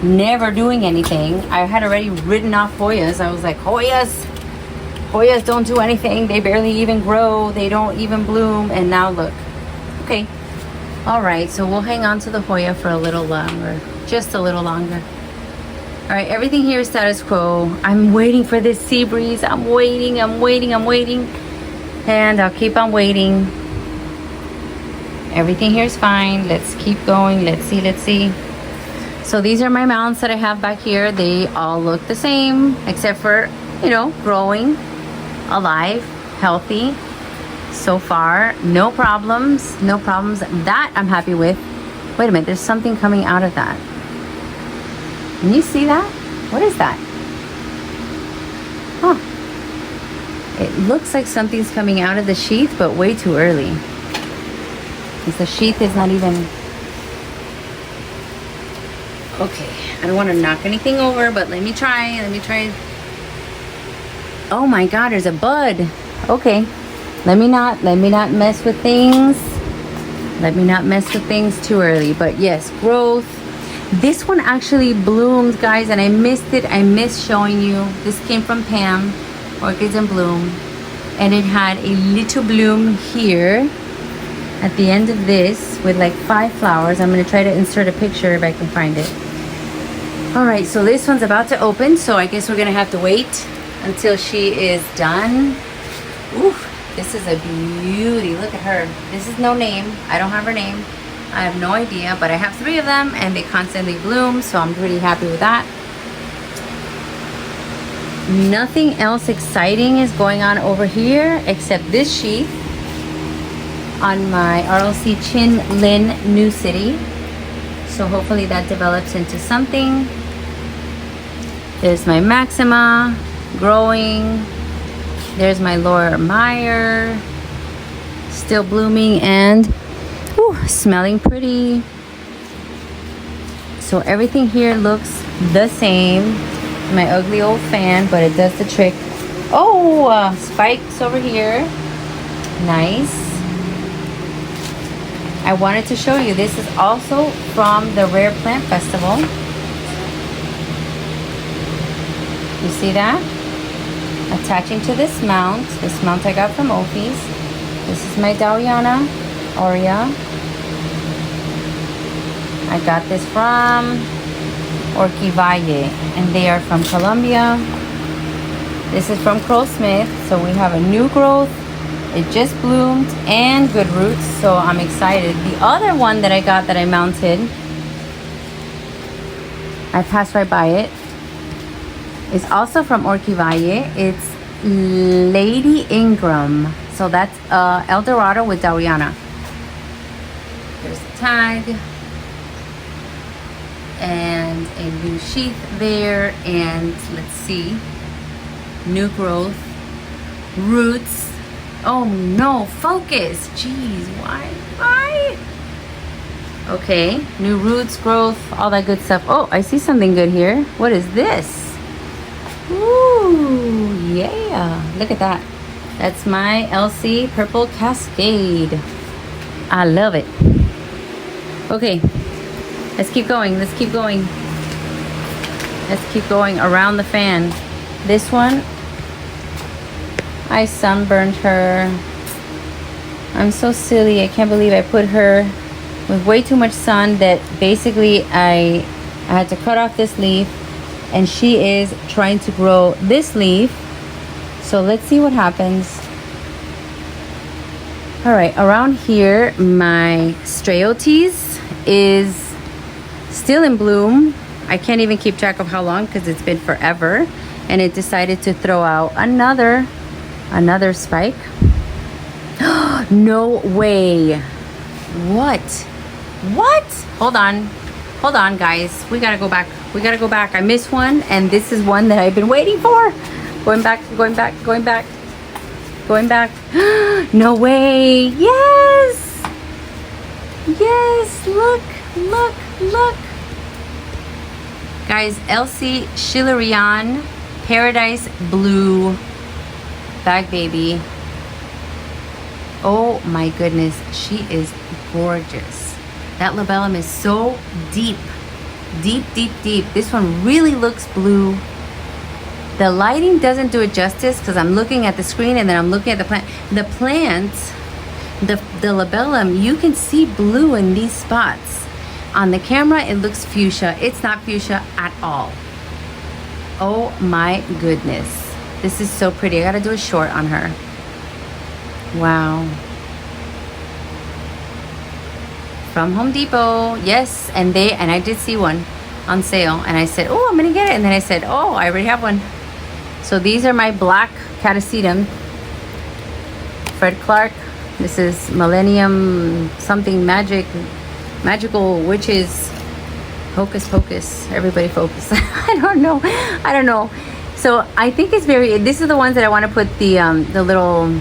S1: never doing anything. I had already written off Hoyas. I was like, Hoyas don't do anything. They barely even grow. They don't even bloom. And now look. Okay. All right, so we'll hang on to the Hoya for a little longer. Just a little longer. All right, everything here is status quo. I'm waiting for this sea breeze. I'm waiting. And I'll keep on waiting. Everything here is fine. Let's keep going. Let's see. So these are my mounts that I have back here. They all look the same, except for, growing, alive, healthy. So far, no problems. That I'm happy with. Wait a minute, there's something coming out of that. Can you see that? What is that? Huh. It looks like something's coming out of the sheath, but way too early. Because the sheath is not even... Okay, I don't want to knock anything over, but let me try. Oh my God, there's a bud. Okay, let me not mess with things. Let me not mess with things too early. But yes, growth. This one actually bloomed, guys, and I missed it. I missed showing you. This came from Pam, Orchids in Bloom, and it had a little bloom here at the end of this with like 5 flowers. I'm gonna try to insert a picture if I can find it. All right, so this one's about to open, so I guess we're gonna have to wait until she is done. Ooh, this is a beauty. Look at her. This is no name. I don't have her name. I have no idea, but I have 3 of them and they constantly bloom, so I'm pretty happy with that. Nothing else exciting is going on over here except this sheath on my RLC Chin Lin New City. So hopefully that develops into something. There's my Maxima growing. There's my Laura Meyer still blooming and smelling pretty. So everything here looks the same. My ugly old fan, but it does the trick. Oh, spikes over here. Nice. I wanted to show you, this is also from the Rare Plant Festival. You see that? Attaching to this mount I got from Ophi's. This is my Dowiana Aurea. I got this from Orchid, and they are from Colombia. This is from Crow Smith, so we have a new growth. It just bloomed and good roots, so I'm excited. The other one that I got that I mounted, I passed right by it, is also from Orchid. It's Lady Ingram. So that's El Dorado with Dowiana. There's the tag. And a new sheath there. And let's see. New growth. Roots. Oh no, focus. Jeez, why? Okay, new roots, growth, all that good stuff. Oh, I see something good here. What is this? Ooh, yeah. Look at that. That's my LC Purple Cascade. I love it. Okay, let's keep going. Let's keep going around the fan. This one, I sunburned her. I'm so silly. I can't believe I put her with way too much sun that basically I had to cut off this leaf, and she is trying to grow this leaf. So let's see what happens. All right, around here, my Straotes is still in bloom. I can't even keep track of how long because it's been forever. And it decided to throw out another spike. No way. What? Hold on, guys. We gotta go back. I missed one, and this is one that I've been waiting for. Going back. No way. Yes. Look. Guys, Elsie Schillerian Paradise Blue Bag Baby. Oh my goodness, she is gorgeous. That labellum is so deep. This one really looks blue. The lighting doesn't do it justice because I'm looking at the screen and then I'm looking at the plant. The plant, the labellum, you can see blue in these spots. On the camera, it looks fuchsia. It's not fuchsia at all. Oh my goodness. This is so pretty. I gotta do a short on her. Wow. From Home Depot. Yes, and I did see one on sale, and I said, oh, I'm gonna get it. And then I said, oh, I already have one. So these are my black catasetum. Fred Clark. This is Millennium something magical witches. Hocus pocus. Everybody focus. I don't know. So I think it's these are the ones that I want to put the little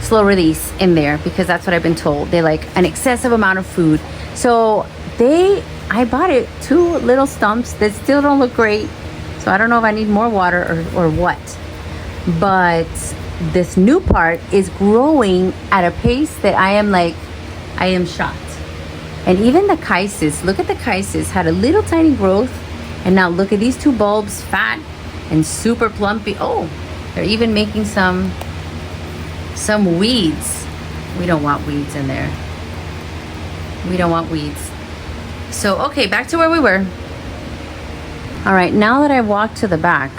S1: slow release in there because that's what I've been told. They like an excessive amount of food. So they I bought it 2 little stumps that still don't look great. So I don't know if I need more water or what. But this new part is growing at a pace that I am shocked. And even the chisis, look at the chisis, had a little tiny growth. And now look at these 2 bulbs, fat and super plumpy. Oh, they're even making some weeds. We don't want weeds in there. We don't want weeds. So, okay, back to where we were. All right, now that I walked to the back,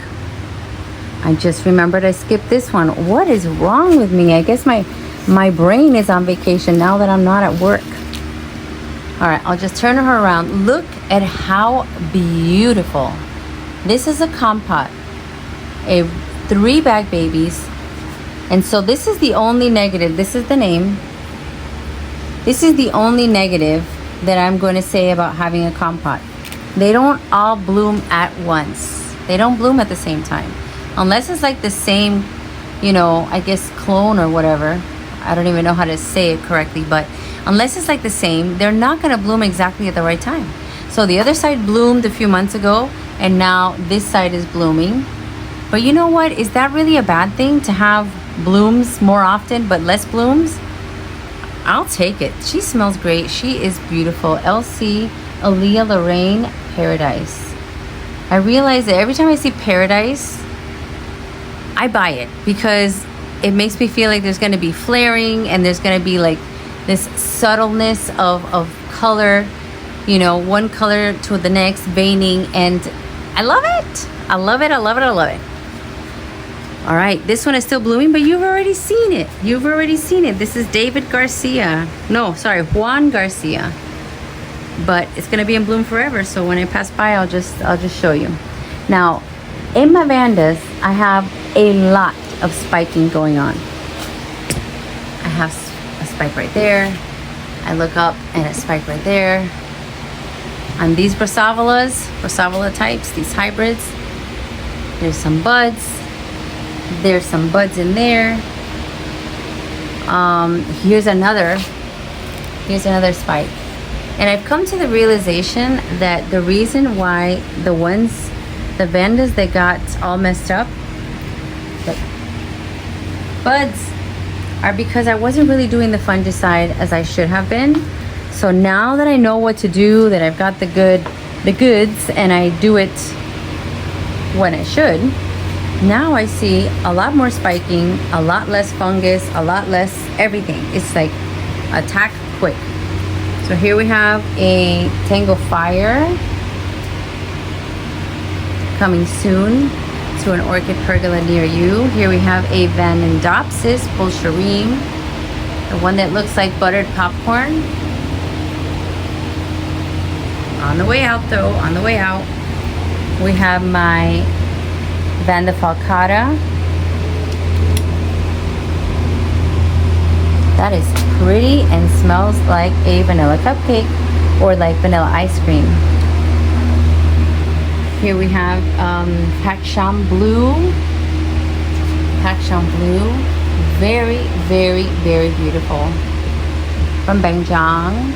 S1: I just remembered I skipped this one. What is wrong with me? I guess my brain is on vacation now that I'm not at work. All right, I'll just turn her around. Look at how beautiful. This is a compote, 3 bag babies. And so this is the only negative. This is the name. This is the only negative that I'm going to say about having a compote. They don't all bloom at once. They don't bloom at the same time. Unless it's like the same, I guess clone or whatever. I don't even know how to say it correctly, but unless it's like the same, they're not going to bloom exactly at the right time. So the other side bloomed a few months ago, and now this side is blooming. But you know what? Is that really a bad thing to have blooms more often but less blooms? I'll take it. She smells great. She is beautiful. LC Aaliyah Lorraine Paradise. I realize that every time I see Paradise, I buy it because it makes me feel like there's going to be flaring and there's going to be like this subtleness of color, one color to the next, veining, and I love it. I love it. I love it. I love it. All right, this one is still blooming, but you've already seen it. You've already seen it. This is Juan Garcia. But it's gonna be in bloom forever, so when I pass by, I'll just show you. Now, in my vandas, I have a lot of spiking going on. I have a spike right there. I look up and a spike right there. On these Brassavola types, these hybrids, there's some buds. There's some buds in there. Here's another spike. And I've come to the realization that the reason why the vandas that got all messed up, the buds, are because I wasn't really doing the fungicide as I should have been. So now that I know what to do, that I've got the goods, and I do it when I should, now I see a lot more spiking, a lot less fungus, a lot less everything. It's like attack quick. So here we have a Tango Fire coming soon to an orchid pergola near you. Here we have a vandas pulcherime, the one that looks like buttered popcorn. On the way out though, on the way out, we have my Vanda falcata. That is pretty and smells like a vanilla cupcake or like vanilla ice cream. Here we have Paksham Blue. Paksham Blue. Very, very, very beautiful. From Banjang.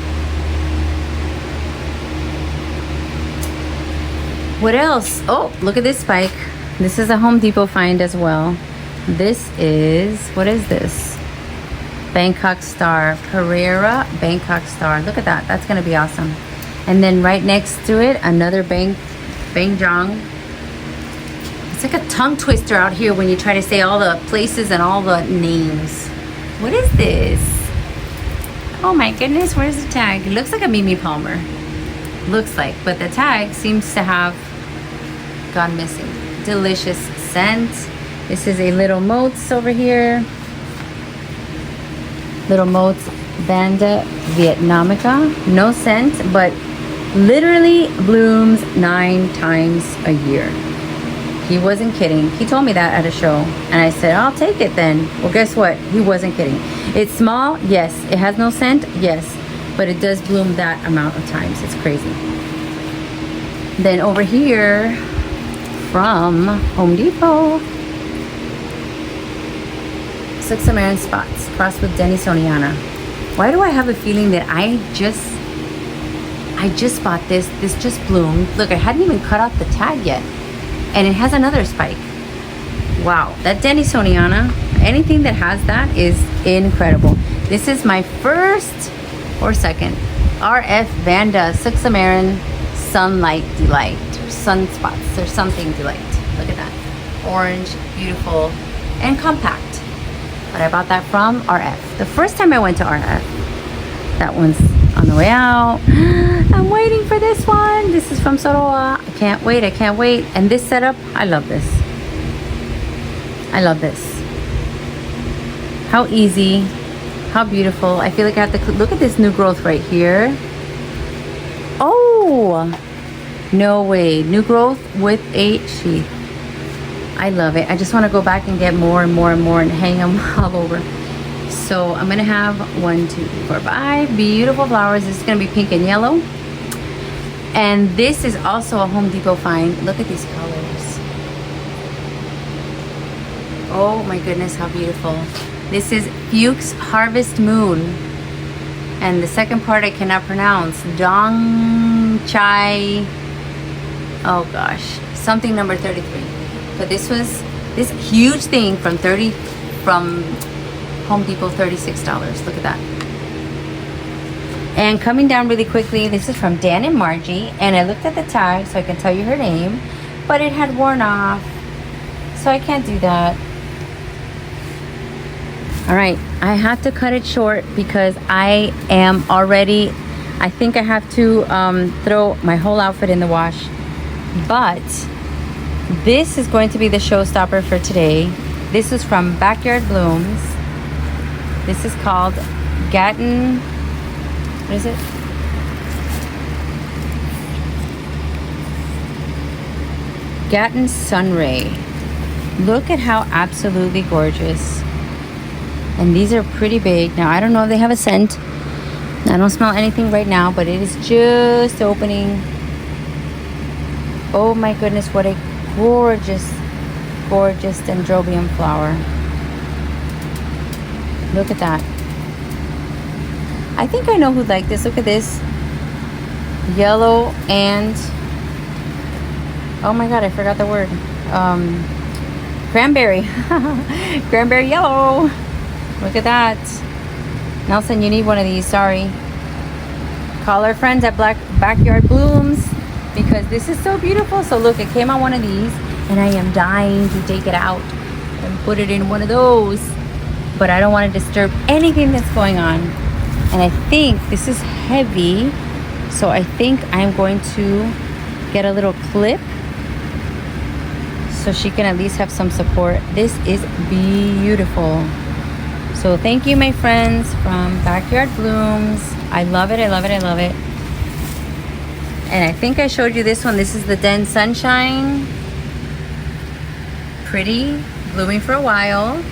S1: What else? Oh, look at this spike. This is a Home Depot find as well. This is, what is this? Bangkok Star. Pereira Bangkok Star. Look at that. That's going to be awesome. And then right next to it, another Banjang. It's like a tongue twister out here when you try to say all the places and all the names. What is this? Oh my goodness, where's the tag? It looks like a Mimi Palmer. Looks like, but the tag seems to have gone missing. Delicious scent. This is a Little Moats over here. Little Moats Vanda Vietnamica. No scent, but literally blooms 9 times a year. He wasn't kidding. He told me that at a show, and I said, I'll take it then. Well, guess what? He wasn't kidding. It's small, yes. It has no scent, yes. But it does bloom that amount of times. It's crazy. Then over here, from Home Depot, Suxamaran Spots, crossed with Denisoniana. Why do I have a feeling that I just I just bought this. This just bloomed. Look, I hadn't even cut out the tag yet. And it has another spike. Wow, that Denisoniana, anything that has that is incredible. This is my first or second RF Vanda Suxamarin Sunlight Delight, or Sunspots, or something delight. Look at that. Orange, beautiful, and compact. But I bought that from RF. The first time I went to RF, that one's on the way out. I'm waiting for this one. This is from Soroa. I can't wait, I can't wait. And this setup, I love this. I love this. How easy, how beautiful. I feel like I have to look at this new growth right here. Oh, no way. New growth with a sheath. I love it. I just want to go back and get more and more and more and hang them all over. So I'm going to have 1, 2, 3, 4, 5 beautiful flowers. This is going to be pink and yellow. And this is also a Home Depot find. Look at these colors. Oh my goodness, how beautiful. This is Fuchs Harvest Moon. And the second part I cannot pronounce. Dong Chai. Oh gosh. Something number 33. But this was this huge thing from Home Depot, $36. Look at that. And coming down really quickly, this is from Dan and Margie. And I looked at the tag so I can tell you her name. But it had worn off. So I can't do that. All right, I have to cut it short because I am already, I think I have to throw my whole outfit in the wash. But this is going to be the showstopper for today. This is from Backyard Blooms. This is called Gatton, what is it? Gatton Sunray. Look at how absolutely gorgeous. And these are pretty big. Now, I don't know if they have a scent. I don't smell anything right now, but it is just opening. Oh my goodness, what a gorgeous, gorgeous dendrobium flower. Look at that. I think I know who'd like this. Look at this. Yellow and, oh my God, I forgot the word. Cranberry. Cranberry yellow. Look at that. Nelson, you need one of these. Sorry. Call our friends at Backyard Blooms because this is so beautiful. So look, it came on one of these and I am dying to take it out and put it in one of those. But I don't want to disturb anything that's going on. And I think this is heavy. So I think I'm going to get a little clip so she can at least have some support. This is beautiful. So thank you, my friends from Backyard Blooms. I love it, I love it, I love it. And I think I showed you this one. This is the Den Sunshine. Pretty, blooming for a while.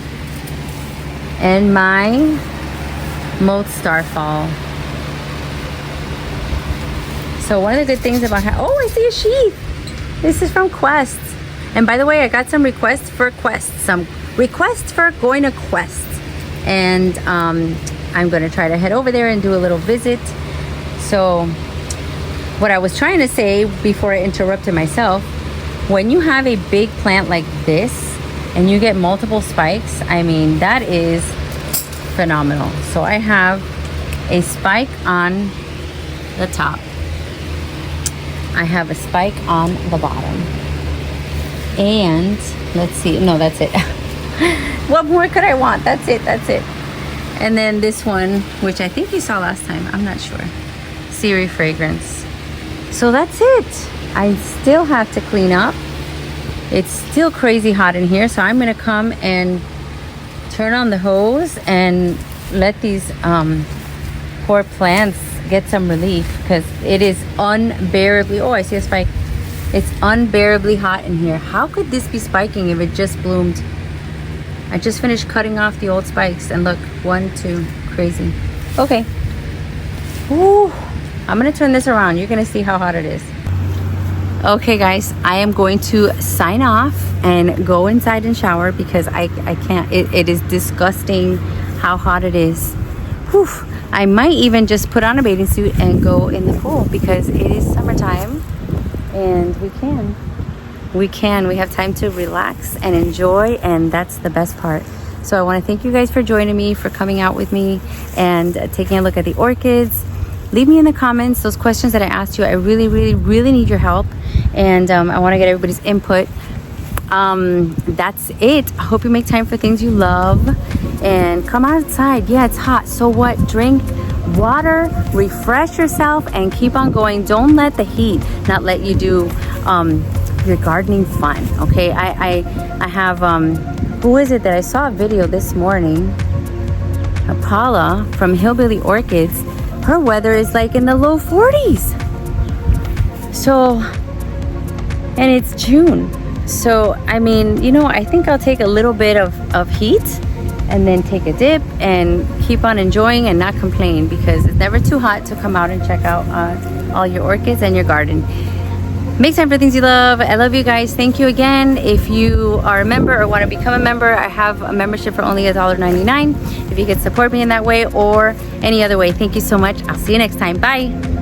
S1: And my Moat Starfall. So one of the good things about oh, I see a sheath. This is from Quest. And by the way, I got some requests for quests. Some requests for going to quests. And I'm going to try to head over there and do a little visit. So what I was trying to say before I interrupted myself, when you have a big plant like this and you get multiple spikes, I mean, that is phenomenal. So I have a spike on the top. I have a spike on the bottom. And let's see. No, that's it. What more could I want? That's it. That's it. And then this one, which I think you saw last time. I'm not sure. Siri Fragrance. So that's it. I still have to clean up. It's still crazy hot in here. So I'm going to come and turn on the hose and let these poor plants get some relief because it is unbearably, oh, I see a spike. It's unbearably hot in here. How could this be spiking if it just bloomed? I just finished cutting off the old spikes and look, 1, 2, crazy. Okay. Ooh, I'm gonna turn this around. You're gonna see how hot it is. Okay guys, I am going to sign off and go inside and shower because I can't, it is disgusting how hot it is. Whew. I might even just put on a bathing suit and go in the pool because it is summertime and we have time to relax and enjoy, and that's the best part. So I want to thank you guys for joining me, for coming out with me and taking a look at the orchids. Leave me in the comments those questions that I asked you. I really need your help, and I want to get everybody's input. That's it. I hope you make time for things you love and come outside. Yeah, it's hot, so what? Drink water, refresh yourself, and keep on going. Don't let the heat not let you do your gardening fun. Okay, I have who is it that I saw a video this morning? Paula from Hillbilly Orchids. Her weather is like in the low 40s. So, and it's June. So, I mean, you know, I think I'll take a little bit of heat and then take a dip and keep on enjoying and not complain, because it's never too hot to come out and check out all your orchids and your garden. Make time for things you love. I love you guys. Thank you again. If you are a member or want to become a member, I have a membership for only $1.99. If you could support me in that way or any other way, thank you so much. I'll see you next time. Bye.